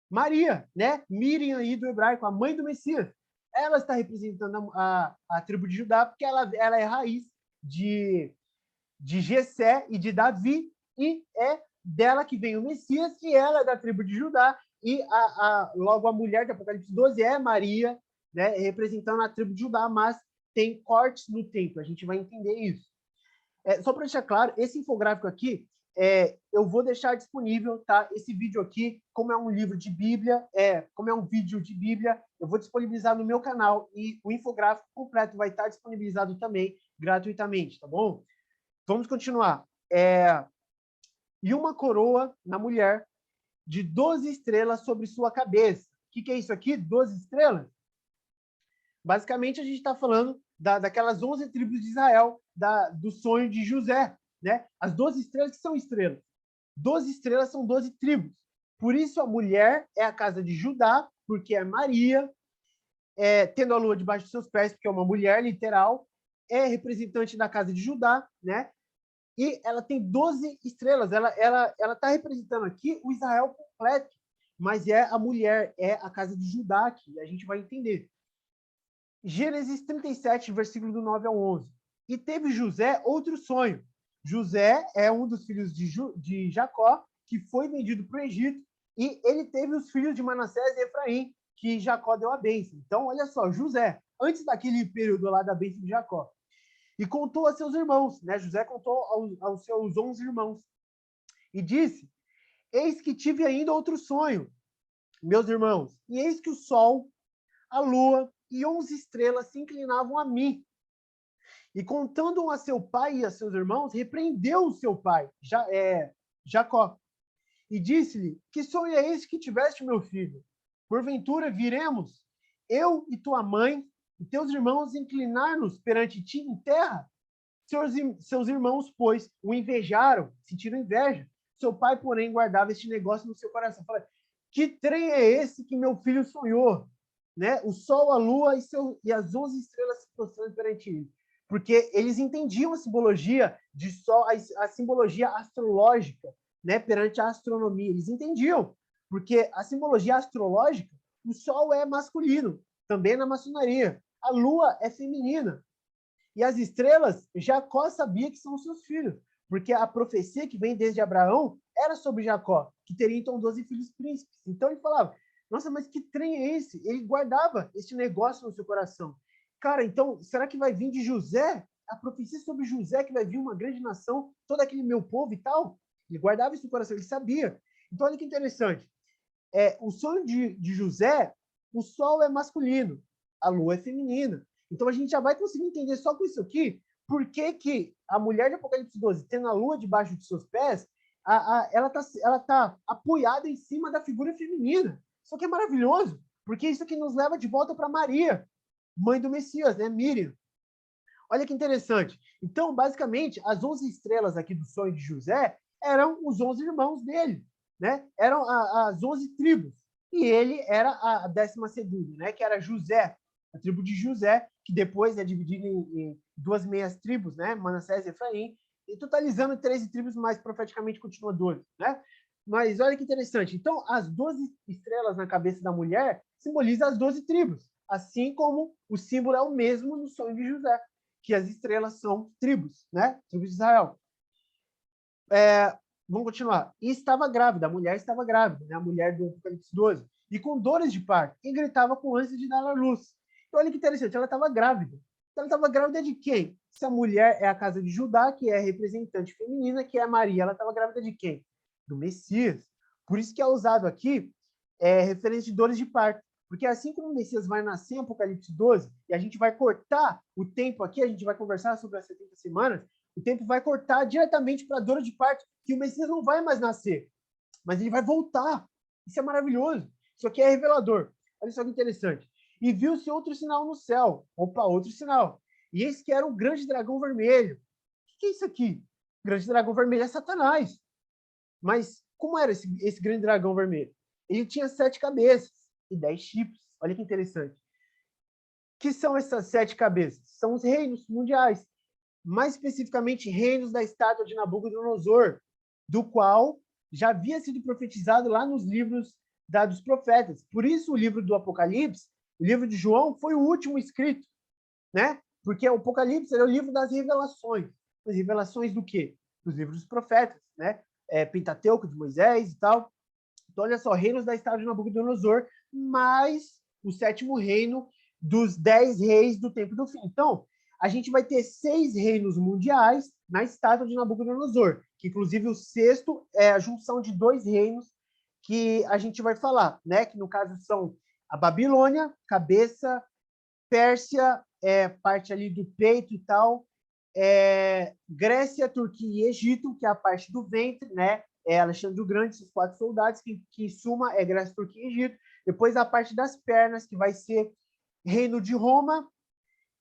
Maria, né? Miriam aí do hebraico, a mãe do Messias. Ela está representando a tribo de Judá porque ela é raiz de Jessé e de Davi, e é dela que vem o Messias, e ela é da tribo de Judá, e logo a mulher de Apocalipse 12 é Maria, né? Representando a tribo de Judá, mas tem cortes no tempo, a gente vai entender isso. Só para deixar claro, esse infográfico aqui, eu vou deixar disponível, tá? Esse vídeo aqui, como é um livro de Bíblia, como é um vídeo de Bíblia, eu vou disponibilizar no meu canal, e o infográfico completo vai estar disponibilizado também, gratuitamente, tá bom? Vamos continuar. E uma coroa na mulher de 12 estrelas sobre sua cabeça. O que é isso aqui? 12 estrelas? Basicamente, a gente está falando daquelas 11 tribos de Israel, do sonho de José, né? As 12 estrelas que são estrelas. 12 estrelas são 12 tribos. Por isso, a mulher é a casa de Judá, porque é Maria, tendo a lua debaixo de seus pés, porque é uma mulher, literal, é representante da casa de Judá, né? E ela tem 12 estrelas. Ela está representando aqui o Israel completo, mas é a mulher, é a casa de Judá aqui. A gente vai entender. Gênesis 37, versículo do 9 ao 11. E teve José outro sonho. José é um dos filhos de Jacó, que foi vendido para o Egito, e ele teve os filhos de Manassés e Efraim, que Jacó deu a bênção. Então, olha só, José, antes daquele período lá da bênção de Jacó, e contou a seus irmãos, né? José contou aos seus 11 irmãos, e disse, eis que tive ainda outro sonho, meus irmãos, e eis que o sol, a lua e 11 estrelas se inclinavam a mim. E contando a seu pai e a seus irmãos, repreendeu o seu pai, Jacó, e disse-lhe, que sonho é esse que tiveste, meu filho? Porventura viremos, eu e tua mãe, e teus irmãos inclinar-nos perante ti em terra? Seus irmãos, pois, o invejaram, sentiram inveja. Seu pai, porém, guardava este negócio no seu coração. Fala, que trem é esse que meu filho sonhou? Né? O sol, a lua e as 11 estrelas se prostrando perante ele. Porque eles entendiam a simbologia de sol, a simbologia astrológica, né? Perante a astronomia. Eles entendiam. Porque a simbologia astrológica, o sol é masculino, também na maçonaria. A lua é feminina. E as estrelas, Jacó sabia que são os seus filhos, porque a profecia que vem desde Abraão era sobre Jacó, que teria então 12 filhos príncipes. Então ele falava, nossa, mas que trem é esse? Ele guardava este negócio no seu coração. Cara, então, será que vai vir de José? A profecia sobre José, que vai vir uma grande nação, todo aquele meu povo e tal? Ele guardava isso no coração, ele sabia. Então, olha que interessante. O sonho de José, o sol é masculino, a lua é feminina. Então, a gente já vai conseguir entender só com isso aqui por que a mulher de Apocalipse 12, tendo a lua debaixo de seus pés, ela tá apoiada em cima da figura feminina. Isso aqui é maravilhoso, porque isso aqui nos leva de volta para Maria, mãe do Messias, né? Miriam. Olha que interessante. Então, basicamente, as 11 estrelas aqui do sonho de José eram os 11 irmãos dele, né? Eram as 11 tribos. E ele era a 12ª, né? Que era José, a tribo de José, que depois é dividida em duas meias tribos, né? Manassés e Efraim, e totalizando 13 tribos mais profeticamente continuadores, né? Mas olha que interessante. Então, as 12 estrelas na cabeça da mulher simbolizam as 12 tribos, assim como o símbolo é o mesmo no sonho de José, que as estrelas são tribos, né? Tribos de Israel. Vamos continuar. E estava grávida, a mulher estava grávida, né? A mulher do Apocalipse 12, e com dores de parto, e gritava com ânsia de dar à luz. Então, olha que interessante, ela estava grávida. Ela estava grávida de quem? Se a mulher é a casa de Judá, que é a representante feminina, que é a Maria, ela estava grávida de quem? Do Messias. Por isso que é usado aqui referente de dores de parto. Porque assim como o Messias vai nascer em Apocalipse 12, e a gente vai cortar o tempo aqui, a gente vai conversar sobre as 70 semanas, o tempo vai cortar diretamente para a dor de parto, que o Messias não vai mais nascer, mas ele vai voltar. Isso é maravilhoso. Isso aqui é revelador. Olha só que interessante. E viu-se outro sinal no céu. Opa, outro sinal. E eis que era um grande dragão vermelho. O que é isso aqui? O grande dragão vermelho é Satanás. Mas como era esse grande dragão vermelho? Ele tinha 7 cabeças e 10 chifres. Olha que interessante. Que são essas 7 cabeças? São os reinos mundiais. Mais especificamente, reinos da estátua de Nabucodonosor, do qual já havia sido profetizado lá nos livros dos profetas. Por isso, o livro do Apocalipse, o livro de João, foi o último escrito, né? Porque o Apocalipse era o livro das revelações. As revelações do quê? Dos livros dos profetas, né? Pentateuco de Moisés e tal. Então, olha só, reinos da estátua de Nabucodonosor, mais o 7º reino dos 10 reis do tempo do fim. Então, a gente vai ter 6 reinos mundiais na estátua de Nabucodonosor, que inclusive o 6º é a junção de 2 reinos que a gente vai falar, né? Que no caso são a Babilônia, cabeça, Pérsia, parte ali do peito e tal, Grécia, Turquia e Egito, que é a parte do ventre, né? Alexandre o Grande, esses 4 soldados, que em suma é Grécia, Turquia e Egito. Depois a parte das pernas, que vai ser Reino de Roma,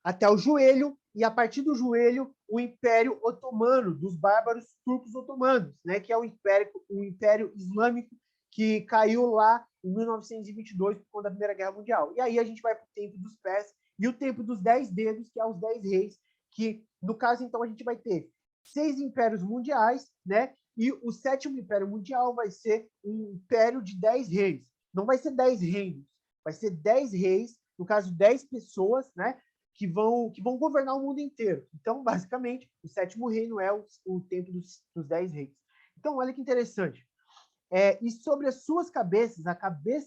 até o joelho, e a partir do joelho, o Império Otomano, dos bárbaros turcos otomanos, né? Que é o Império Islâmico, que caiu lá em 1922, por conta da Primeira Guerra Mundial. E aí a gente vai para o tempo dos pés e o tempo dos 10 dedos, que é os 10 reis, que, no caso, então, a gente vai ter 6 impérios mundiais, né? E o 7º Império Mundial vai ser um império de 10 reis. Não vai ser 10 reinos, vai ser 10 reis, no caso, 10 pessoas, né? Que vão governar o mundo inteiro. Então, basicamente, o 7º reino é o tempo dos 10 reis. Então, olha que interessante. E sobre as suas cabeças,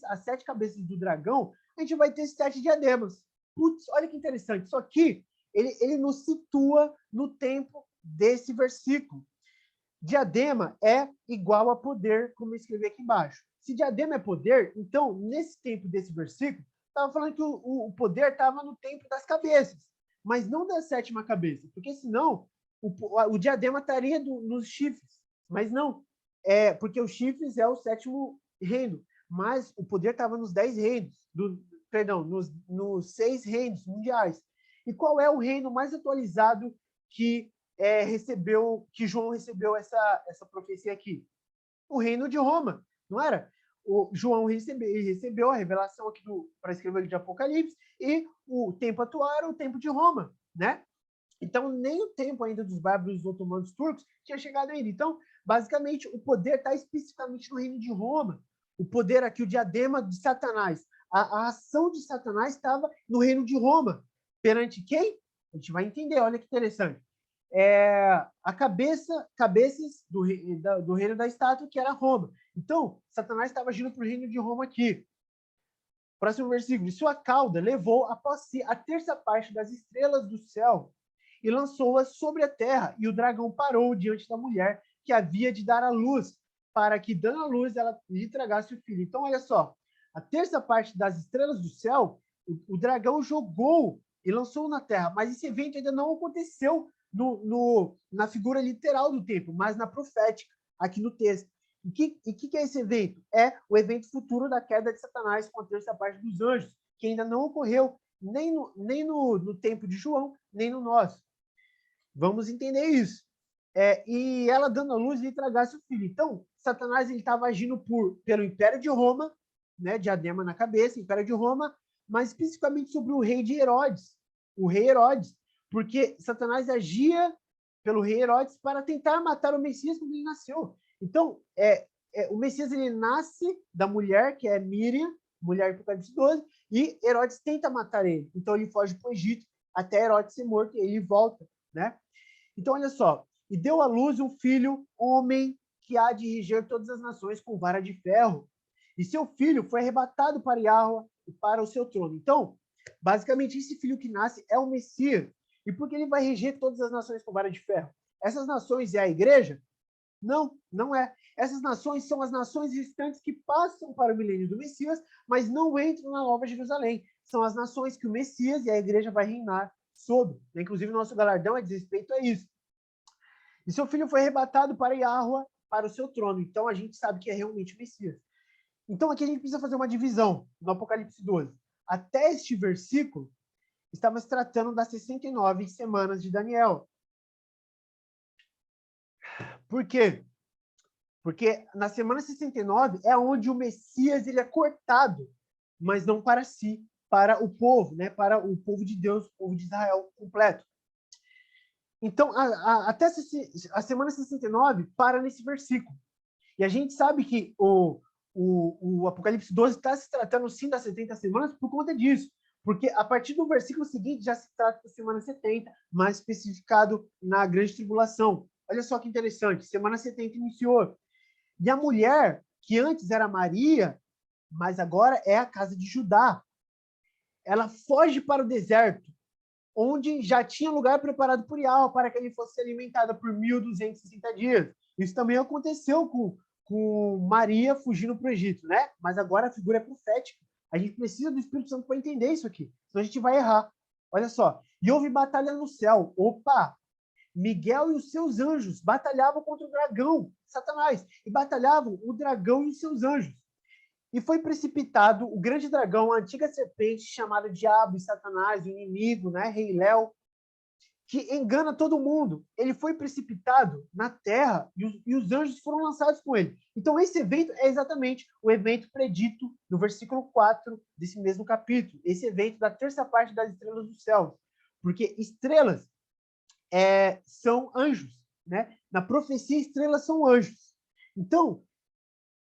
as 7 cabeças do dragão, a gente vai ter 7 diademas. Putz, olha que interessante. Isso aqui, ele nos situa no tempo desse versículo. Diadema é igual a poder, como eu escrevi aqui embaixo. Se diadema é poder, então, nesse tempo desse versículo, estava falando que o poder estava no tempo das cabeças, mas não da 7ª cabeça, porque senão o diadema estaria nos chifres, mas não, porque os chifres é o 7º reino, mas o poder estava nos 10 reinos, nos 6 reinos mundiais. E qual é o reino mais atualizado que João recebeu essa profecia aqui? O reino de Roma, não era? O João recebeu a revelação aqui para escrever o de Apocalipse, e o tempo atual era o tempo de Roma, né? Então, nem o tempo ainda dos bárbaros otomanos turcos tinha chegado ainda. Então, basicamente, o poder está especificamente no reino de Roma. O poder aqui, o diadema de Satanás. A ação de Satanás estava no reino de Roma. Perante quem? A gente vai entender, olha que interessante. A cabeças do reino da estátua, que era Roma. Então, Satanás estava agindo para o reino de Roma aqui. Próximo versículo. E sua cauda levou após si a terça parte das estrelas do céu e lançou-as sobre a terra. E o dragão parou diante da mulher que havia de dar à luz, para que, dando à luz, ela lhe tragasse o filho. Então, olha só. A terça parte das estrelas do céu, o dragão jogou e lançou na terra. Mas esse evento ainda não aconteceu na figura literal do tempo, mas na profética, aqui no texto. E que é esse evento? É o evento futuro da queda de Satanás com a terça parte dos anjos, que ainda não ocorreu nem no tempo de João, nem no nosso. Vamos entender isso. E ela, dando a luz, lhe tragasse o filho. Então, Satanás estava agindo pelo Império de Roma, né, diadema na cabeça, Império de Roma, mas especificamente sobre o rei de Herodes, o rei Herodes, porque Satanás agia pelo rei Herodes para tentar matar o Messias quando ele nasceu. Então, o Messias ele nasce da mulher, que é Míriam, mulher de Apocalipse 12, e Herodes tenta matar ele. Então, ele foge para o Egito até Herodes ser morto e ele volta, né? Então, olha só. E deu à luz um filho, homem, que há de reger todas as nações com vara de ferro. E seu filho foi arrebatado para Yahweh e para o seu trono. Então, basicamente, esse filho que nasce é o Messias. E por que ele vai reger todas as nações com vara de ferro? Essas nações é a igreja? Não, não é. Essas nações são as nações restantes que passam para o milênio do Messias, mas não entram na Nova Jerusalém. São as nações que o Messias e a igreja vai reinar sobre. Inclusive, o nosso galardão é diz respeito a isso. E seu filho foi arrebatado para Yahua, para o seu trono. Então, a gente sabe que é realmente o Messias. Então, aqui a gente precisa fazer uma divisão no Apocalipse 12. Até este versículo, estava se tratando das 69 semanas de Daniel. Por quê? Porque na semana 69 é onde o Messias ele é cortado, mas não para si, para o povo, né? Para o povo de Deus, o povo de Israel completo. Então, até a semana 69 para nesse versículo. E a gente sabe que o Apocalipse 12 está se tratando, sim, das 70 semanas por conta disso. Porque a partir do versículo seguinte já se trata da semana 70, mais especificado na grande tribulação. Olha só que interessante, semana 70 iniciou. E a mulher, que antes era Maria, mas agora é a casa de Judá, ela foge para o deserto, onde já tinha lugar preparado por Yahweh para que ele fosse alimentada por 1.260 dias. Isso também aconteceu com Maria fugindo para o Egito, né? Mas agora a figura é profética. A gente precisa do Espírito Santo para entender isso aqui, senão a gente vai errar. Olha só. E houve batalha no céu. Opa! Miguel e os seus anjos batalhavam contra o dragão, Satanás, e batalhavam o dragão e os seus anjos. E foi precipitado o grande dragão, a antiga serpente, chamada Diabo e Satanás, o inimigo, né, Rei Léo, que engana todo mundo. Ele foi precipitado na terra e os anjos foram lançados com ele. Então, esse evento é exatamente o evento predito no versículo 4 desse mesmo capítulo. Esse evento da terça parte das estrelas do céu. Porque estrelas são anjos, né? Na profecia, estrelas são anjos. Então,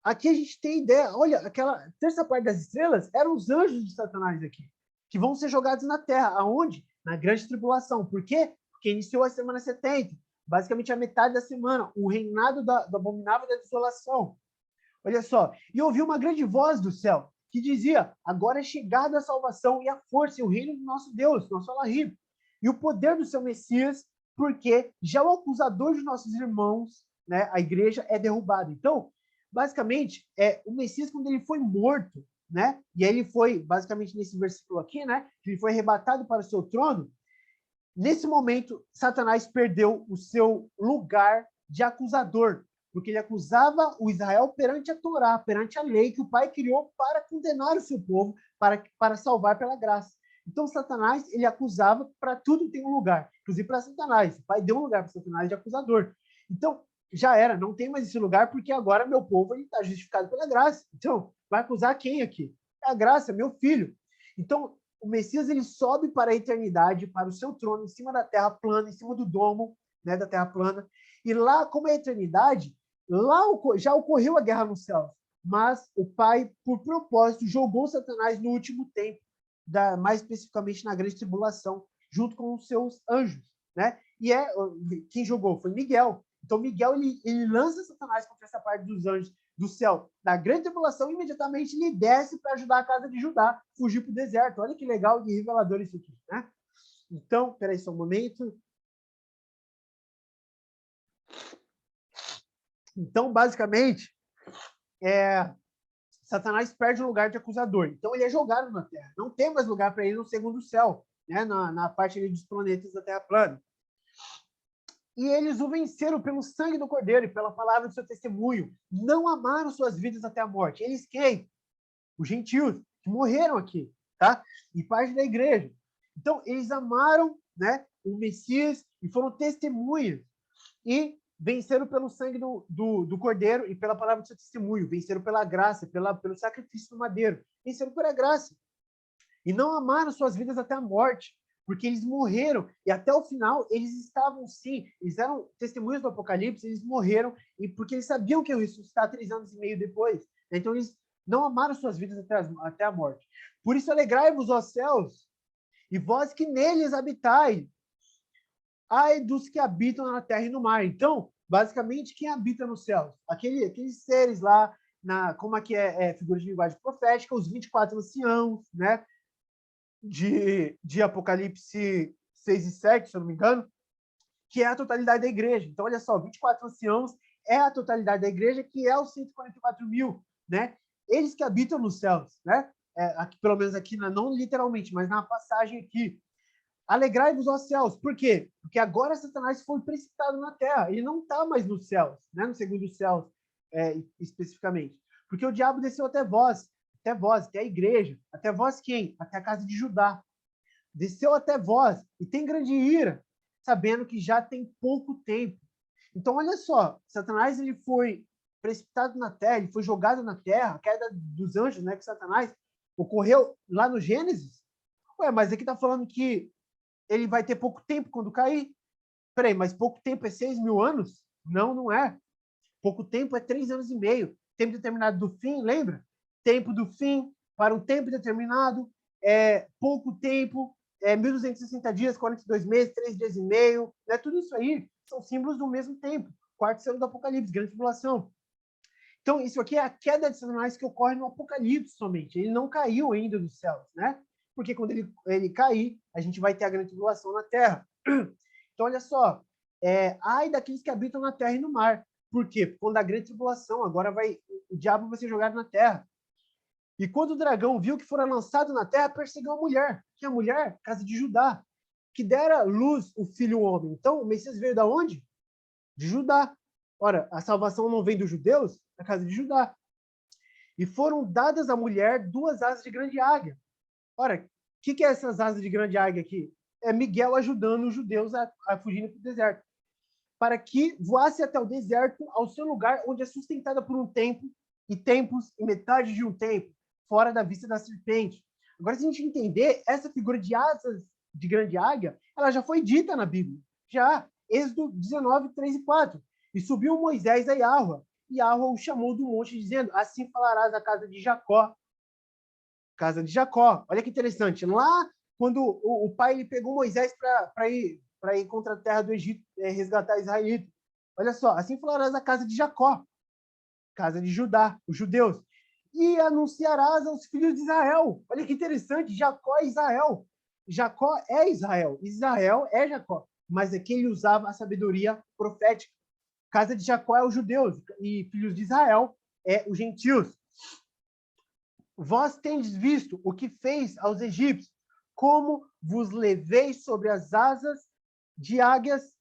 aqui a gente tem ideia, olha, aquela terça parte das estrelas eram os anjos de Satanás aqui, que vão ser jogados na terra. Aonde? Na grande tribulação. Por quê? Porque iniciou a semana 70, basicamente a metade da semana, o reinado do abominável da desolação. Olha só, e ouvi uma grande voz do céu, que dizia, agora é chegada a salvação e a força e o reino do nosso Deus, nosso Elohim, e o poder do seu Messias, porque já o acusador de nossos irmãos, né, a igreja, é derrubado. Então, basicamente, o Messias, quando ele foi morto, né, e aí ele foi, basicamente nesse versículo aqui, né, que ele foi arrebatado para o seu trono, nesse momento, Satanás perdeu o seu lugar de acusador, porque ele acusava o Israel perante a Torá, perante a lei que o Pai criou para condenar o seu povo, para salvar pela graça. Então, Satanás, ele acusava, para tudo tem um lugar, inclusive para Satanás. O Pai deu um lugar para Satanás de acusador. Então, já era, não tem mais esse lugar, porque agora meu povo está justificado pela graça. Então, vai acusar quem aqui? É a graça, meu filho. Então, o Messias ele sobe para a eternidade, para o seu trono, em cima da terra plana, em cima do domo, né, da terra plana. E lá, como é a eternidade, lá já ocorreu a guerra nos céus. Mas o Pai, por propósito, jogou Satanás no último tempo, mais especificamente na grande tribulação, junto com os seus anjos, né? E quem jogou foi Miguel. Então Miguel ele lança Satanás contra essa parte dos anjos do céu da grande tribulação, e imediatamente ele desce para ajudar a casa de Judá fugir para o deserto. Olha que legal e revelador isso aqui, né? Então, peraí só um momento. Então, basicamente, Satanás perde o lugar de acusador. Então, ele é jogado na Terra. Não tem mais lugar para ele no segundo céu, né? na parte ali dos planetas da Terra plana. E eles o venceram pelo sangue do Cordeiro e pela palavra do seu testemunho. Não amaram suas vidas até a morte. Eles quem? Os gentios, que morreram aqui, tá? E parte da igreja. Então, eles amaram, né, o Messias e foram testemunhas. E venceram pelo sangue do Cordeiro e pela palavra do seu testemunho. Venceram pela graça, pelo sacrifício do madeiro. Venceram pela graça. E não amaram suas vidas até a morte, porque eles morreram, e até o final eles estavam sim, eles eram testemunhas do Apocalipse, eles morreram, e porque eles sabiam que iam ressuscitar 3 anos e meio depois. Então eles não amaram suas vidas até a morte. Por isso alegrai-vos, ó céus, e vós que neles habitai. Ai dos que habitam na terra e no mar. Então, basicamente, quem habita nos céus? Aqueles seres lá, como aqui é figura de linguagem profética, os 24 anciãos, né? De Apocalipse 6 e 7, se eu não me engano, que é a totalidade da igreja. Então, olha só, 24 anciãos é a totalidade da igreja, que é os 144 mil, né? Eles que habitam nos céus, né? Aqui, pelo menos aqui, não literalmente, mas na passagem aqui. Alegrai-vos, ó céus. Por quê? Porque agora Satanás foi precipitado na terra. Ele não está mais nos céus, né? No segundo céus, especificamente. Porque o diabo desceu até vós, até a igreja. Até vós quem? Até a casa de Judá. Desceu até vós e tem grande ira, sabendo que já tem pouco tempo. Então, olha só, Satanás ele foi precipitado na terra, ele foi jogado na terra, a queda dos anjos, né, que Satanás ocorreu lá no Gênesis. Ué, mas aqui está falando que ele vai ter pouco tempo quando cair. Peraí, mas pouco tempo é 6.000 anos? Não, não é. Pouco tempo é 3 anos e meio. Tempo determinado do fim, lembra? Tempo do fim para um tempo determinado, pouco tempo, 1.260 dias, 42 meses, 3 dias e meio. Né? Tudo isso aí são símbolos do mesmo tempo. Quarto selo do Apocalipse, grande tribulação. Então, isso aqui é a queda de Satanás que ocorre no Apocalipse somente. Ele não caiu ainda dos céus, né? Porque quando ele cair, a gente vai ter a grande tribulação na terra. Então, olha só. Ai daqueles que habitam na terra e no mar. Por quê? Quando a grande tribulação, agora o diabo vai ser jogado na terra. E quando o dragão viu que fora lançado na terra, perseguiu a mulher. Que é a mulher, casa de Judá, que dera luz o filho homem. Então, o Messias veio da onde? De Judá. Ora, a salvação não vem dos judeus? Da casa de Judá. E foram dadas à mulher 2 asas de grande águia. Ora, o que é essas asas de grande águia aqui? É Miguel ajudando os judeus a fugirem para o deserto. Para que voasse até o deserto, ao seu lugar, onde é sustentada por um tempo, e tempos, e metade de um tempo, fora da vista da serpente. Agora, se a gente entender, essa figura de asas de grande águia, ela já foi dita na Bíblia. Já, Êxodo 19, 3 e 4. E subiu Moisés a Yahua, e Yahua o chamou do monte, dizendo, assim falarás à casa de Jacó. Casa de Jacó. Olha que interessante. Lá, quando o pai ele pegou Moisés para ir contra a terra do Egito, resgatar Israel. Olha só, assim falarás a casa de Jacó, casa de Judá, os judeus, e anunciarás aos filhos de Israel. Olha que interessante, Jacó é Israel. Jacó é Israel, Israel é Jacó, mas aqui ele usava a sabedoria profética. Casa de Jacó é os judeus, e filhos de Israel é os gentios. Vós tendes visto o que fez aos egípcios, como vos levei sobre as asas de águias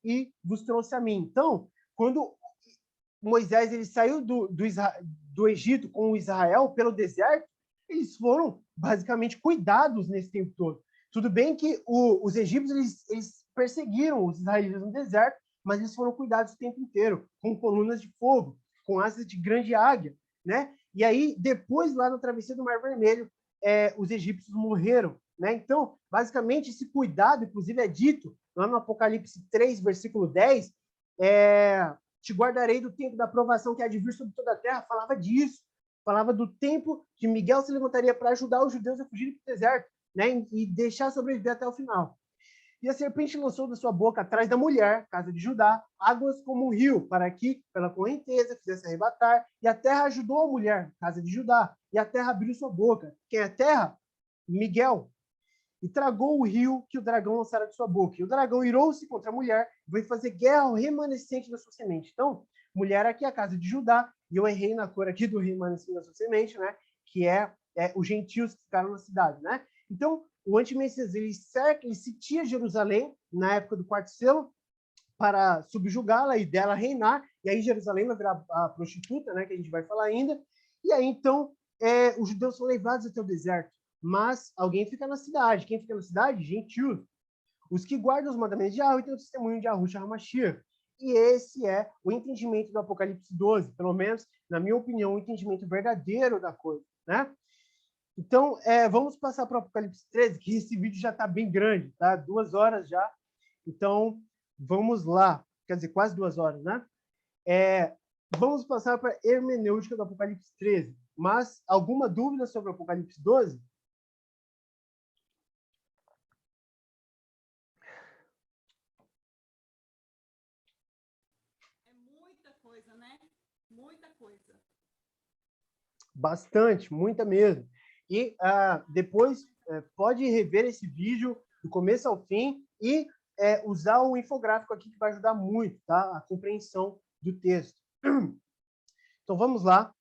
e vos trouxe a mim. Então, quando Moisés ele saiu do Egito com Israel pelo deserto, eles foram basicamente cuidados nesse tempo todo. Tudo bem que os egípcios eles perseguiram os israelitas no deserto, mas eles foram cuidados o tempo inteiro, com colunas de fogo, com asas de grande águia, né? E aí, depois, lá na travessia do Mar Vermelho, os egípcios morreram, né? Então, basicamente, esse cuidado, inclusive, é dito lá no Apocalipse 3, versículo 10, te guardarei do tempo da provação que há de vir sobre toda a terra, falava disso, falava do tempo que Miguel se levantaria para ajudar os judeus a fugirem para o deserto, né? E deixar sobreviver até o final. E a serpente lançou da sua boca atrás da mulher, casa de Judá, águas como um rio, para que, pela correnteza, fizesse arrebatar. E a terra ajudou a mulher, casa de Judá, e a terra abriu sua boca. Quem é a terra? Miguel. E tragou o rio que o dragão lançara de sua boca. E o dragão irou-se contra a mulher e veio fazer guerra ao remanescente da sua semente. Então, mulher aqui é a casa de Judá, e eu errei na cor aqui do remanescente da sua semente, né? Que é os gentios que ficaram na cidade, né? Então, o antimessias ele sitia Jerusalém na época do quarto selo para subjugá-la e dela reinar, e aí Jerusalém vai virar a prostituta, né, que a gente vai falar ainda, e aí então os judeus são levados até o deserto, mas alguém fica na cidade. Quem fica na cidade? Gentios. Os que guardam os mandamentos de Yahweh têm o testemunho de Yahushua HaMashiach. E esse é o entendimento do Apocalipse 12, pelo menos, na minha opinião, o entendimento verdadeiro da coisa, né? Então, vamos passar para o Apocalipse 13, que esse vídeo já está bem grande, tá? 2 horas já. Então, vamos lá. Quer dizer, quase 2 horas, né? Vamos passar para a hermenêutica do Apocalipse 13. Mas, alguma dúvida sobre o Apocalipse 12? É muita coisa, né? Muita coisa. Bastante, muita mesmo. E depois pode rever esse vídeo do começo ao fim e usar o infográfico aqui, que vai ajudar muito, tá? A compreensão do texto. Então, vamos lá.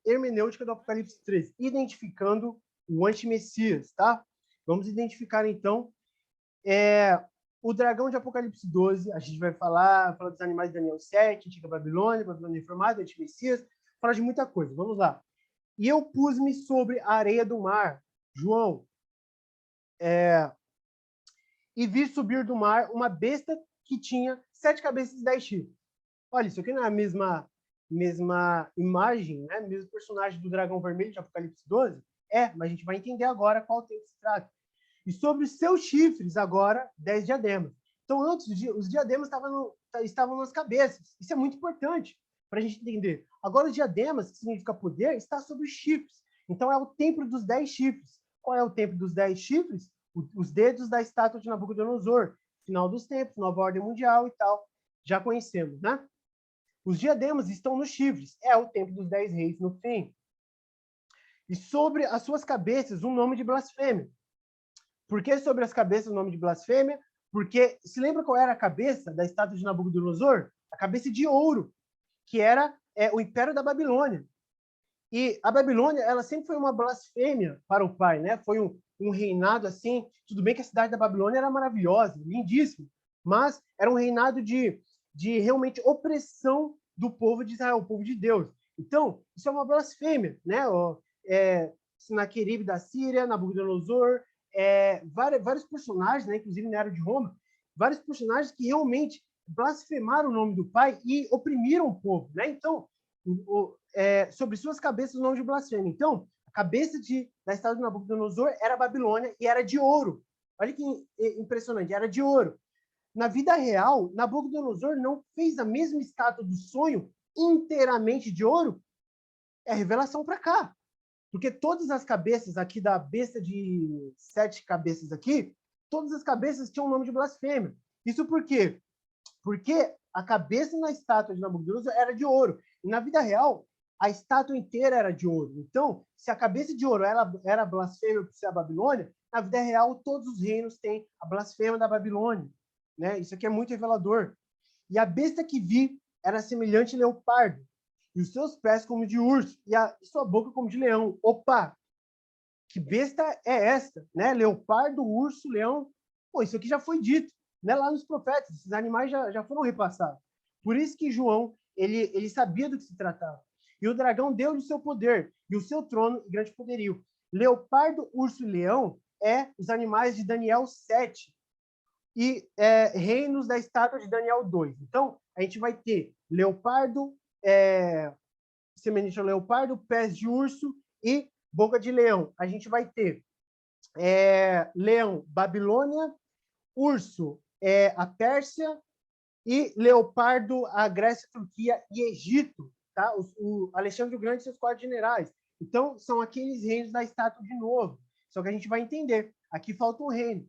Hermenêutica do Apocalipse 13, identificando o anti-messias, tá? Vamos identificar, então, o dragão de Apocalipse 12. A gente vai falar dos animais de Daniel 7, Antiga Babilônia, Babilônia Reformada, anti-messias, falar de muita coisa. Vamos lá. E eu pus-me sobre a areia do mar, João, e vi subir do mar uma besta que tinha 7 cabeças e 10 chifres. Olha, isso aqui não é a mesma imagem, né? Mesmo personagem do dragão vermelho de Apocalipse 12? Mas a gente vai entender agora qual tempo se trata. E sobre os seus chifres, agora, 10 diademas. Então, antes, os diademas estavam nas cabeças. Isso é muito importante para a gente entender. Agora, os diademas, que significa poder, está sobre os chifres. Então, é o templo dos 10 chifres. Qual é o templo dos 10 chifres? Os dedos da estátua de Nabucodonosor. Final dos tempos, nova ordem mundial e tal. Já conhecemos, né? Os diademas estão nos chifres. É o templo dos 10 reis no fim. E sobre as suas cabeças, um nome de blasfêmia. Por que sobre as cabeças o nome de blasfêmia? Porque, se lembra qual era a cabeça da estátua de Nabucodonosor? A cabeça de ouro, que era o Império da Babilônia. E a Babilônia, ela sempre foi uma blasfêmia para o pai, né? Foi um reinado assim. Tudo bem que a cidade da Babilônia era maravilhosa, lindíssima, mas era um reinado de realmente opressão do povo de Israel, o povo de Deus. Então, isso é uma blasfêmia, né? Senaqueribe da Síria, Nabucodonosor, vários personagens, né? Inclusive na era de Roma, vários personagens que realmente blasfemaram o nome do pai e oprimiram o povo, né? Então, sobre suas cabeças o nome de blasfêmia. Então, a cabeça da estátua de Nabucodonosor era a Babilônia e era de ouro. Olha que impressionante, era de ouro. Na vida real, Nabucodonosor não fez a mesma estátua do sonho inteiramente de ouro? É revelação para cá. Porque todas as cabeças aqui da besta de 7 cabeças aqui, todas as cabeças tinham um nome de blasfêmia. Isso por quê? Porque a cabeça na estátua de Nabucodonosor era de ouro. E na vida real, a estátua inteira era de ouro. Então, se a cabeça de ouro era blasfêmia por ser a Babilônia, na vida real, todos os reinos têm a blasfêmia da Babilônia. Né? Isso aqui é muito revelador. E a besta que vi era semelhante a leopardo, e os seus pés como de urso, e sua boca como de leão. Opa! Que besta é esta? Né? Leopardo, urso, leão. Pô, isso aqui já foi dito, né? Lá nos profetas. Esses animais já foram repassados. Por isso que João, ele sabia do que se tratava. E o dragão deu-lhe o seu poder, e o seu trono e grande poderio. Leopardo, urso e leão os animais de Daniel 7, e reinos da estátua de Daniel 2. Então, a gente vai ter leopardo, semelhante ao leopardo, pés de urso e boca de leão. A gente vai ter leão, Babilônia, urso, a Pérsia, e leopardo, a Grécia, Turquia e Egito. Tá? O Alexandre o Grande e seus 4 generais. Então, são aqueles reinos da estátua de novo. Só que a gente vai entender. Aqui falta um reino.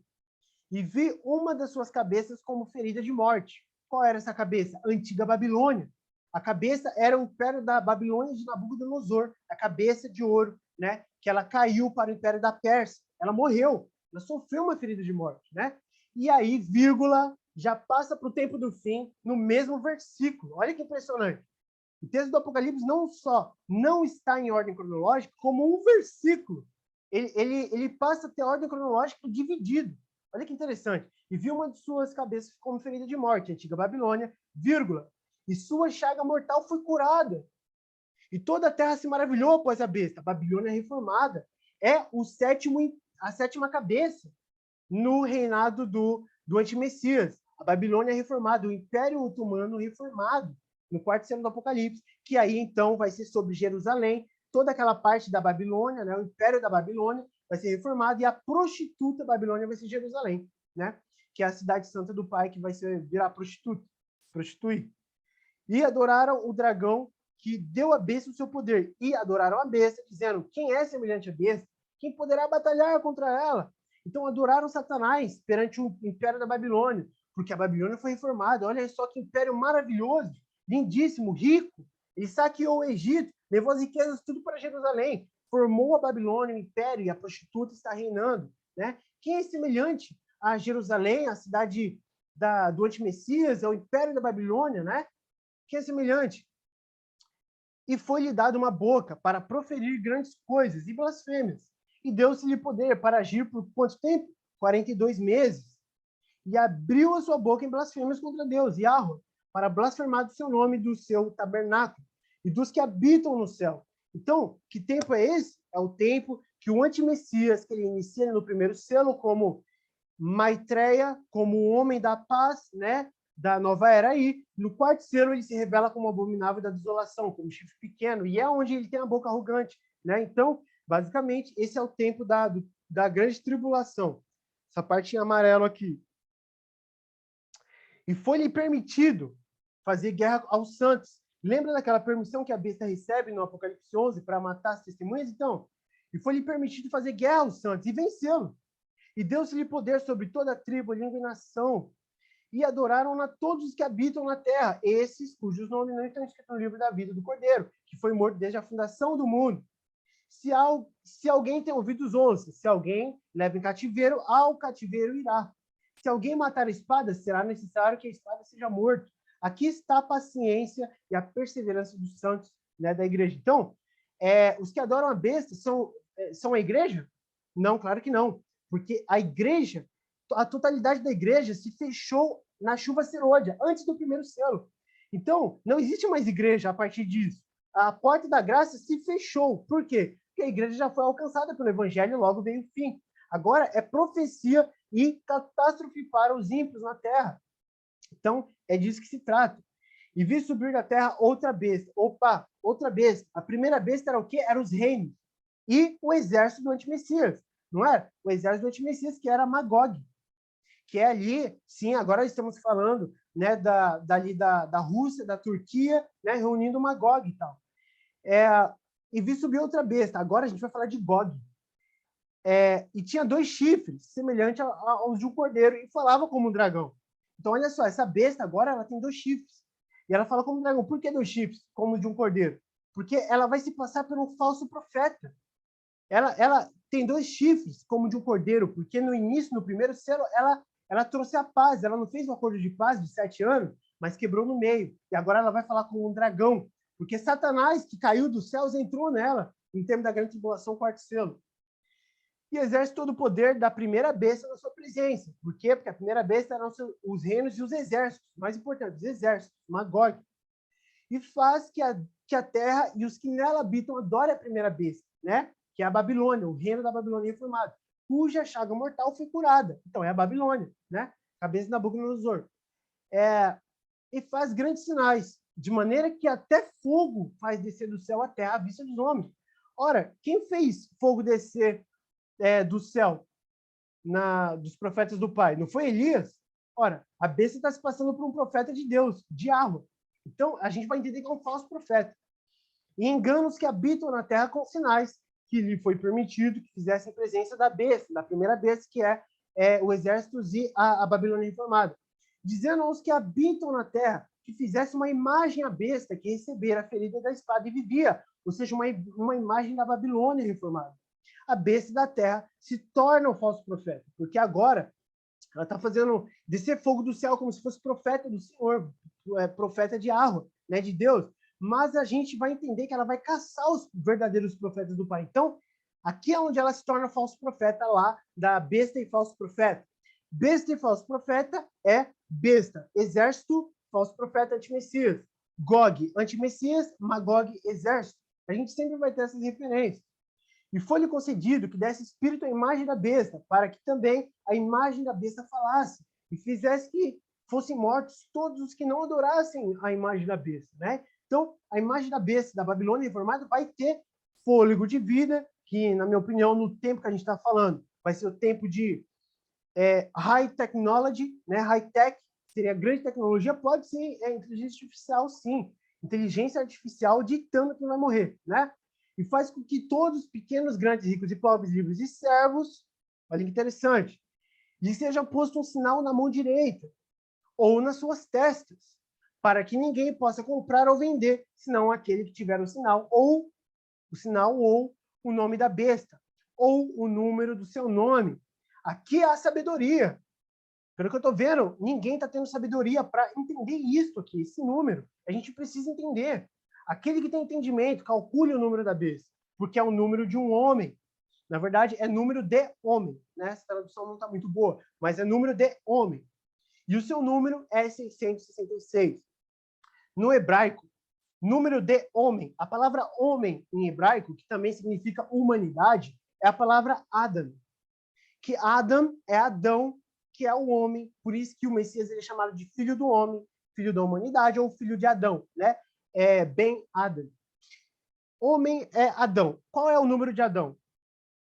E vi uma das suas cabeças como ferida de morte. Qual era essa cabeça? A antiga Babilônia. A cabeça era o império da Babilônia de Nabucodonosor, a cabeça de ouro, né? Que ela caiu para o império da Pérsia. Ela morreu, ela sofreu uma ferida de morte, né? E aí, vírgula, já passa para o tempo do fim no mesmo versículo. Olha que impressionante. O texto do Apocalipse não só não está em ordem cronológica, como um versículo. Ele passa a ter ordem cronológica dividido. Olha que interessante. E viu uma de suas cabeças como ferida de morte, a antiga Babilônia, vírgula, e sua chaga mortal foi curada. E toda a terra se maravilhou após a besta. A Babilônia reformada é a sétima cabeça no reinado do antimessias. A Babilônia reformada, o Império Otomano reformado, no quarto século do Apocalipse, que aí então vai ser sobre Jerusalém, toda aquela parte da Babilônia, né, o Império da Babilônia, vai ser reformado, e a prostituta Babilônia vai ser Jerusalém, né? Que é a cidade santa do Pai, que vai virar prostituir. E adoraram o dragão que deu à besta o seu poder. E adoraram a besta, dizendo, quem é semelhante à besta? Quem poderá batalhar contra ela? Então adoraram Satanás perante o Império da Babilônia, porque a Babilônia foi reformada. Olha só que império maravilhoso, lindíssimo, rico. Ele saqueou o Egito, levou as riquezas tudo para Jerusalém, formou a Babilônia, o império, e a prostituta está reinando. Né? Quem é semelhante a Jerusalém, a cidade do antimessias, ao Império da Babilônia, né? Que é semelhante. E foi-lhe dada uma boca para proferir grandes coisas e blasfêmias. E deu-se-lhe poder para agir por quanto tempo? 42 meses. E abriu a sua boca em blasfêmias contra Deus, Yahweh, para blasfemar do seu nome, do seu tabernáculo, e dos que habitam no céu. Então, que tempo é esse? É o tempo que o antimessias, que ele inicia no primeiro selo como Maitreya, como o homem da paz, né? Da nova era aí. No quarto selo, ele se revela como abominável da desolação, como chifre pequeno, e é onde ele tem a boca arrogante, né? Então, basicamente, esse é o tempo da grande tribulação. Essa parte em amarelo aqui. E foi-lhe permitido fazer guerra aos santos. Lembra daquela permissão que a besta recebe no Apocalipse 11 para matar as testemunhas? Então, e foi-lhe permitido fazer guerra aos santos e vencê-lo. E deu-se-lhe poder sobre toda a tribo, língua e nação. E adoraram-na todos os que habitam na terra, esses cujos nomes não estão escritos no livro da vida do Cordeiro, que foi morto desde a fundação do mundo. Se alguém tem ouvidos, ouça. Se alguém leva em cativeiro, ao cativeiro irá. Se alguém matar a espada, será necessário que a espada seja morta. Aqui está a paciência e a perseverança dos santos, né, da igreja. Então, os que adoram a besta são a igreja? Não, claro que não. Porque a igreja, a totalidade da igreja se fechou na chuva serôdia, antes do primeiro selo. Então, não existe mais igreja a partir disso. A porta da graça se fechou. Por quê? Porque a igreja já foi alcançada pelo evangelho e logo veio o fim. Agora é profecia e catástrofe para os ímpios na terra. Então, é disso que se trata. E vi subir da terra outra besta. Opa, outra besta. A primeira besta era o quê? Era os reinos. E o exército do antimessias. Não é? O exército do antimessias, que era Magog. Que é ali, sim, agora estamos falando, né, da Rússia, da Turquia, né, reunindo Magog e tal. E vi subir outra besta. Agora a gente vai falar de Gog. E tinha 2 chifres, semelhantes aos de um cordeiro, e falava como um dragão. Então, olha só, essa besta agora ela tem 2 chifres. E ela fala como um dragão. Por que 2 chifres, como de um cordeiro? Porque ela vai se passar por um falso profeta. Ela tem 2 chifres, como de um cordeiro, porque no início, no primeiro selo, ela trouxe a paz. Ela não fez um acordo de paz de 7 anos, mas quebrou no meio. E agora ela vai falar como um dragão, porque Satanás, que caiu dos céus, entrou nela, em termos da grande tribulação, quarto selo. E exerce todo o poder da primeira besta na sua presença. Por quê? Porque a primeira besta eram os reinos e os exércitos, mais importante, os exércitos, Magog. E faz que a terra e os que nela habitam adorem a primeira besta, né? Que é a Babilônia, o reino da Babilônia reformado, cuja chaga mortal foi curada. Então, é a Babilônia, né? Cabeça de Nabucodonosor. E faz grandes sinais, de maneira que até fogo faz descer do céu a terra à vista dos homens. Ora, quem fez fogo descer do céu dos profetas do Pai? Não foi Elias? Ora, a besta está se passando por um profeta de Deus, de Yahweh. Então, a gente vai entender que é um falso profeta. E engana os que habitam na terra com sinais que lhe foi permitido que fizessem presença da besta, da primeira besta, que é o exército e a Babilônia reformada. Dizendo aos que habitam na terra que fizesse uma imagem à besta que recebera a ferida da espada e vivia, ou seja, uma imagem da Babilônia reformada. A besta da terra se torna um falso profeta, porque agora ela está fazendo descer fogo do céu como se fosse profeta do Senhor, profeta de Yahweh, né, de Deus. Mas a gente vai entender que ela vai caçar os verdadeiros profetas do Pai. Então, aqui é onde ela se torna falso profeta, lá da besta e falso profeta. Besta e falso profeta é besta, exército, falso profeta, antimessias. Gog, antimessias, Magog, exército. A gente sempre vai ter essas referências. E foi-lhe concedido que desse espírito à imagem da besta, para que também a imagem da besta falasse, e fizesse que fossem mortos todos os que não adorassem a imagem da besta, né? Então, a imagem da besta, da Babilônia reformada, vai ter fôlego de vida, que, na minha opinião, no tempo que a gente está falando, vai ser o tempo de high technology, né? High tech, seria grande tecnologia, pode ser inteligência artificial, sim. Inteligência artificial ditando quem vai morrer, né? E faz com que todos, pequenos, grandes, ricos e pobres, livres e servos, olha que interessante, lhe seja posto um sinal na mão direita ou nas suas testas, para que ninguém possa comprar ou vender, senão aquele que tiver o sinal ou o nome da besta, ou o número do seu nome. Aqui há sabedoria. Pelo que eu estou vendo, ninguém está tendo sabedoria para entender isso aqui, esse número. A gente precisa entender. Aquele que tem entendimento, calcule o número da besta, porque é o número de um homem. Na verdade, é número de homem. Né? Essa tradução não está muito boa, mas é número de homem. E o seu número é 666. No hebraico, número de homem, a palavra homem em hebraico, que também significa humanidade, é a palavra Adam. Que Adam é Adão, que é o homem, por isso que o Messias ele é chamado de filho do homem, filho da humanidade, ou filho de Adão, né? É Ben Adam. Homem é Adão. Qual é o número de Adão?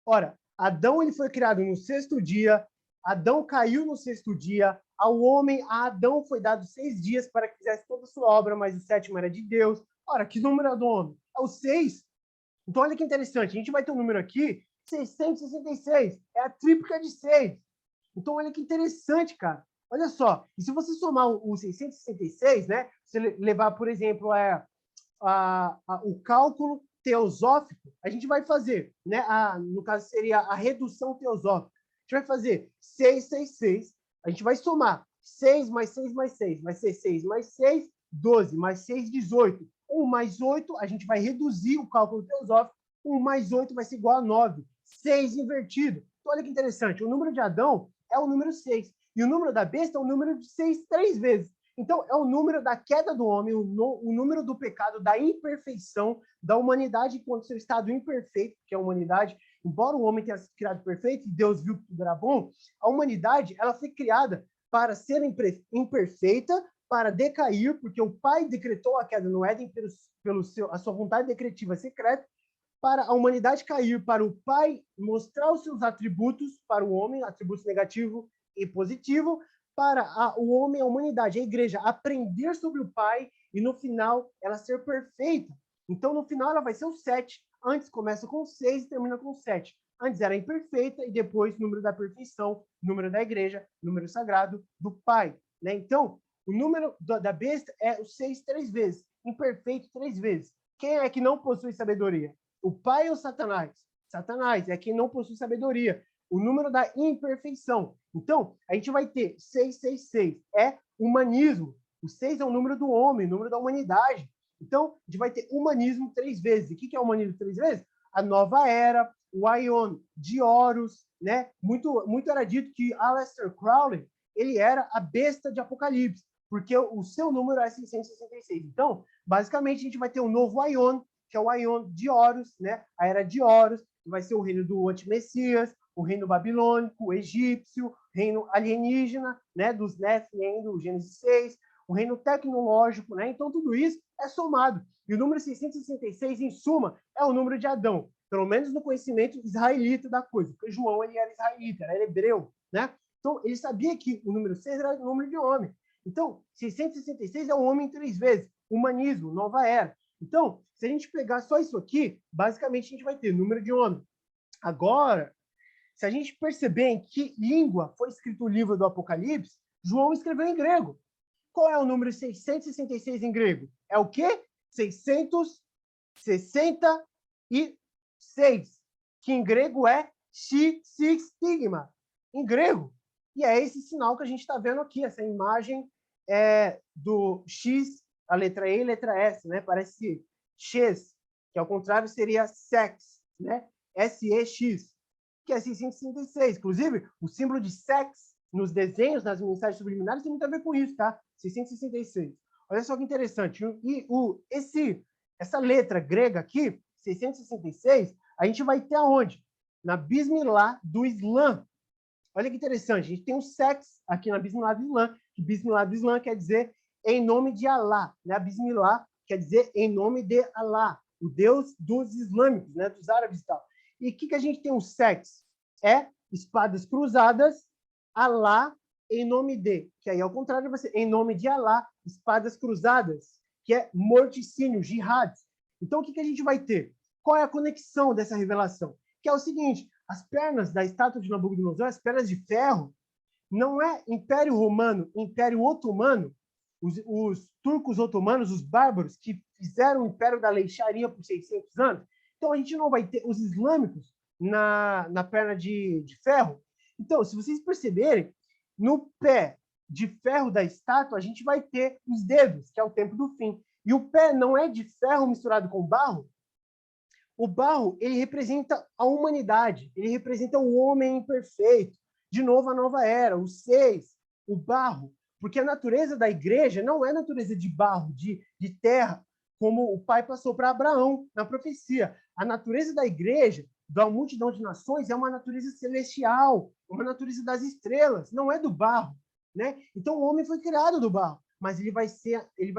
Ora, Adão ele foi criado no sexto dia, Adão caiu no sexto dia, ao homem, a Adão foi dado 6 dias para que fizesse toda a sua obra, mas o sétimo era de Deus. Ora, que número é do homem? É o 6. Então, olha que interessante, a gente vai ter um número aqui, 666, é a tríplica de 6. Então, olha que interessante, cara. Olha só, e se você somar o 666, né? Se levar, por exemplo, o cálculo teosófico, a gente vai fazer, né? No caso, seria a redução teosófica. A gente vai fazer 666, a gente vai somar 6 mais 6 mais 6, vai ser 6 mais 6, 12, mais 6, 18. 1 mais 8, a gente vai reduzir o cálculo teosófico, 1 mais 8 vai ser igual a 9. 6 invertido. Então, olha que interessante, o número de Adão é o número 6. E o número da besta é o número de 6 3 vezes. Então, é o número da queda do homem, o número do pecado, da imperfeição, da humanidade enquanto seu estado imperfeito, que é a humanidade. Embora o homem tenha sido criado perfeito e Deus viu que tudo era bom, a humanidade ela foi criada para ser imperfeita, para decair, porque o Pai decretou a queda no Éden a sua vontade decretiva secreta, para a humanidade cair, para o Pai mostrar os seus atributos para o homem, atributos negativo e positivo, para o homem, a humanidade, a igreja, aprender sobre o Pai e, no final, ela ser perfeita. Então, no final, ela vai ser o 7. Antes começa com 6 e termina com 7. Antes era imperfeita e depois número da perfeição, número da igreja, número sagrado do Pai. Né? Então, o número da besta é o 6 3 vezes, imperfeito 3 vezes. Quem é que não possui sabedoria? O Pai ou Satanás? Satanás é quem não possui sabedoria. O número da imperfeição. Então, a gente vai ter 666. É humanismo. O 6 é o número do homem, o número da humanidade. Então, a gente vai ter humanismo 3 vezes. E o que é humanismo 3 vezes? A nova era, o Aion de Horus, né? Muito era dito que Aleister Crowley, ele era a besta de Apocalipse, porque o seu número é 666. Então, basicamente, a gente vai ter um novo Aion, que é o Aion de Horus, né? A era de Horus, que vai ser o reino do antimessias, o reino babilônico, o egípcio, reino alienígena, né? Dos Nephilim, do Gênesis 6, o reino tecnológico, né? Então, tudo isso é somado. E o número 666, em suma, é o número de Adão, pelo menos no conhecimento israelita da coisa, porque João ele era israelita, era hebreu, né? Então, ele sabia que o número 6 era o número de homem. Então, 666 é o homem 3 vezes. Humanismo, nova era. Então, se a gente pegar só isso aqui, basicamente a gente vai ter número de homem. Agora, se a gente perceber em que língua foi escrito o livro do Apocalipse, João escreveu em grego. Qual é o número 666 em grego? É o quê? 666, que em grego é X-Stigma, em grego. E é esse sinal que a gente está vendo aqui, essa imagem do X, a letra E e a letra S, né? Parece X, que ao contrário seria sex, né? S-E-X, que é 666. Inclusive, o símbolo de sex nos desenhos, nas mensagens subliminares, tem muito a ver com isso, tá? 666. Olha só que interessante. E essa letra grega aqui, 666, a gente vai ter aonde? Na Bismillah do Islã. Olha que interessante. A gente tem um sex aqui na Bismillah do Islã, que Bismillah do Islã quer dizer em nome de Allah, né? Bismillah quer dizer em nome de Allah, o Deus dos islâmicos, né? Dos árabes e tal. E o que a gente tem um sex? É espadas cruzadas, Allah em nome de, que aí ao contrário vai ser em nome de Allah, espadas cruzadas, que é morticínio, jihad. Então o que a gente vai ter? Qual é a conexão dessa revelação? Que é o seguinte, as pernas da estátua de Nabucodonosor, as pernas de ferro, não é Império Romano, Império Otomano, os turcos otomanos, os bárbaros, que fizeram o Império da Lei Sharia por 600 anos. Então, a gente não vai ter os islâmicos na perna de ferro. Então, se vocês perceberem, No pé de ferro da estátua, a gente vai ter os dedos, que é o tempo do fim. E o pé não é de ferro misturado com barro? O barro, ele representa a humanidade, ele representa o homem imperfeito. De novo, a nova era, o 6, o barro. Porque a natureza da igreja não é natureza de barro, de terra, como o pai passou para Abraão na profecia. A natureza da igreja, da multidão de nações, é uma natureza celestial, uma natureza das estrelas, não é do barro, né? Então o homem foi criado do barro, mas ele vai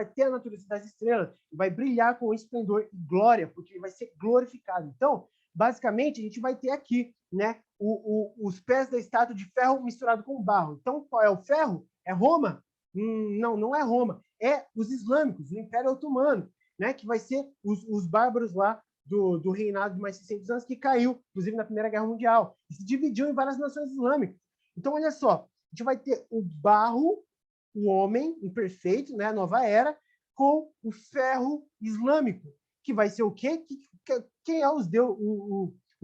ter a natureza das estrelas, vai brilhar com esplendor e glória, porque ele vai ser glorificado. Então, basicamente, a gente vai ter aqui, né, os pés da estátua de ferro misturado com barro. Então, qual é o ferro? É Roma? Não, não é Roma. É os islâmicos, o Império Otomano, né, que vai ser os bárbaros lá do reinado de mais de 600 anos, que caiu, inclusive, na Primeira Guerra Mundial, e se dividiu em várias nações islâmicas. Então, olha só, a gente vai ter o barro, o homem imperfeito, né, a nova era, com o ferro islâmico, que vai ser o quê? Quem é o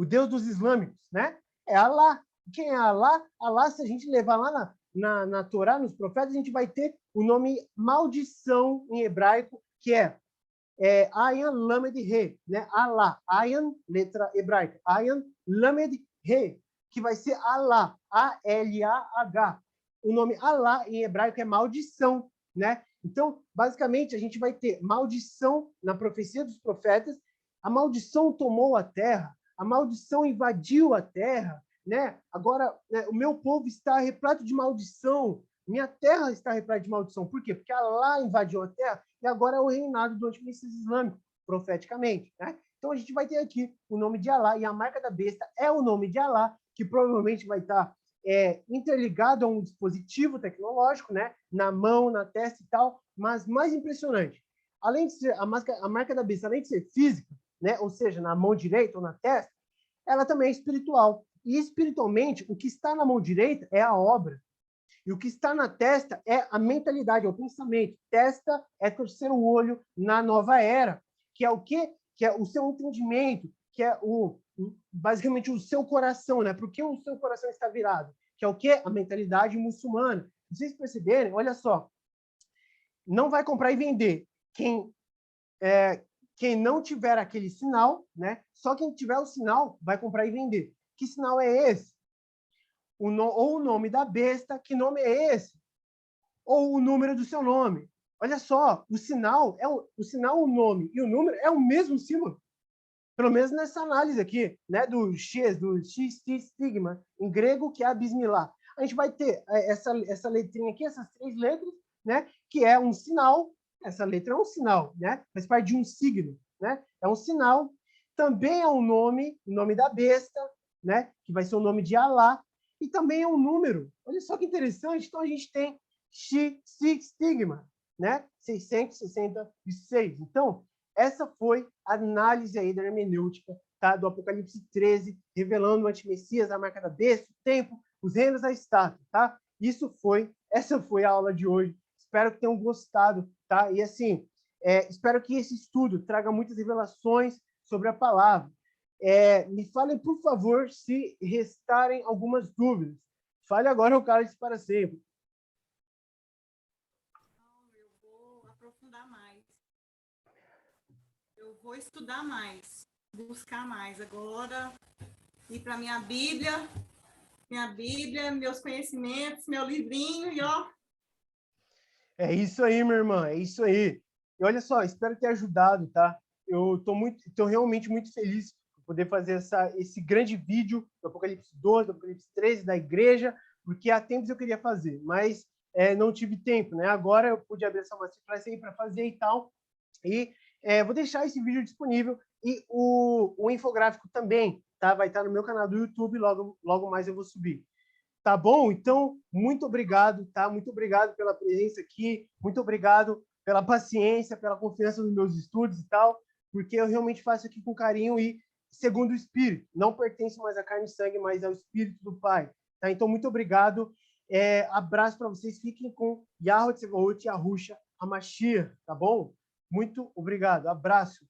Deus dos islâmicos, né? É Alá. Quem é Alá? Alá, se a gente levar lá na Torá, nos profetas, a gente vai ter o nome maldição em hebraico, que é Ayan Lamed He, né? Alá. Ayan, letra hebraica. Ayan Lamed He, que vai ser Alá. A-L-A-H. O nome Alá em hebraico é maldição, né? Então, basicamente, a gente vai ter maldição na profecia dos profetas. A maldição tomou a terra, a maldição invadiu a terra, né? Agora, né, o meu povo está repleto de maldição, minha terra está repleta de maldição. Por quê? Porque Alá invadiu a terra e agora é o reinado do antimessias islâmico, profeticamente, né? Então, a gente vai ter aqui o nome de Alá, e a marca da besta é o nome de Alá, que provavelmente vai estar interligado a um dispositivo tecnológico, né? Na mão, na testa e tal. Mas mais impressionante, além de ser a marca da besta, além de ser física, né? Ou seja, na mão direita ou na testa, ela também é espiritual. E espiritualmente, o que está na mão direita é a obra. E o que está na testa é a mentalidade, é o pensamento. Testa é terceiro olho na nova era, que é o quê? Que é o seu entendimento, que é basicamente o seu coração, né? Porque o seu coração está virado, que é o quê? A mentalidade muçulmana. Se vocês perceberem, olha só, não vai comprar e vender quem não tiver aquele sinal, né? Só quem tiver o sinal vai comprar e vender. Que sinal é esse? Ou o nome da besta, que nome é esse? Ou o número do seu nome. Olha só, o sinal, o nome e o número é o mesmo símbolo. Pelo menos nessa análise aqui, né, do X sigma, em grego, que é a bismillah. A gente vai ter essa letrinha aqui, essas 3 letras, né, que é um sinal. Essa letra é um sinal, né? Faz parte de um signo, né? É um sinal. Também é um nome, o nome da besta, né, que vai ser o nome de Alá, e também é um número. Olha só que interessante. Então a gente tem X sigma, né? 666. Então, essa foi a análise aí da hermenêutica, tá? Do Apocalipse 13, revelando o antimessias, a marca da besta, o tempo, os reinos da estátua, tá? Essa foi a aula de hoje. Espero que tenham gostado, tá? E assim, espero que esse estudo traga muitas revelações sobre a palavra. Me falem, por favor, se restarem algumas dúvidas. Fale agora o cálice para sempre. Eu vou aprofundar mais. Eu vou estudar mais, buscar mais agora, ir para minha Bíblia, meus conhecimentos, meu livrinho e ó. É isso aí, minha irmã, é isso aí. E olha só, espero ter ajudado, tá? Eu tô realmente muito feliz por poder fazer esse grande vídeo do Apocalipse 12, do Apocalipse 13, da igreja, porque há tempos eu queria fazer, mas não tive tempo, né? Agora eu pude abrir essa masterclass aí para fazer e tal. E vou deixar esse vídeo disponível e o infográfico também, tá? Vai estar no meu canal do YouTube, logo mais eu vou subir. Tá bom? Então, muito obrigado, tá? Muito obrigado pela presença aqui, muito obrigado pela paciência, pela confiança nos meus estudos e tal, porque eu realmente faço aqui com carinho e segundo o Espírito. Não pertenço mais à carne e sangue, mas ao Espírito do Pai. Tá? Então, muito obrigado. Abraço para vocês. Fiquem com Yahweh Tsevaot Yahushua HaMashiach, tá bom? Muito obrigado. Abraço.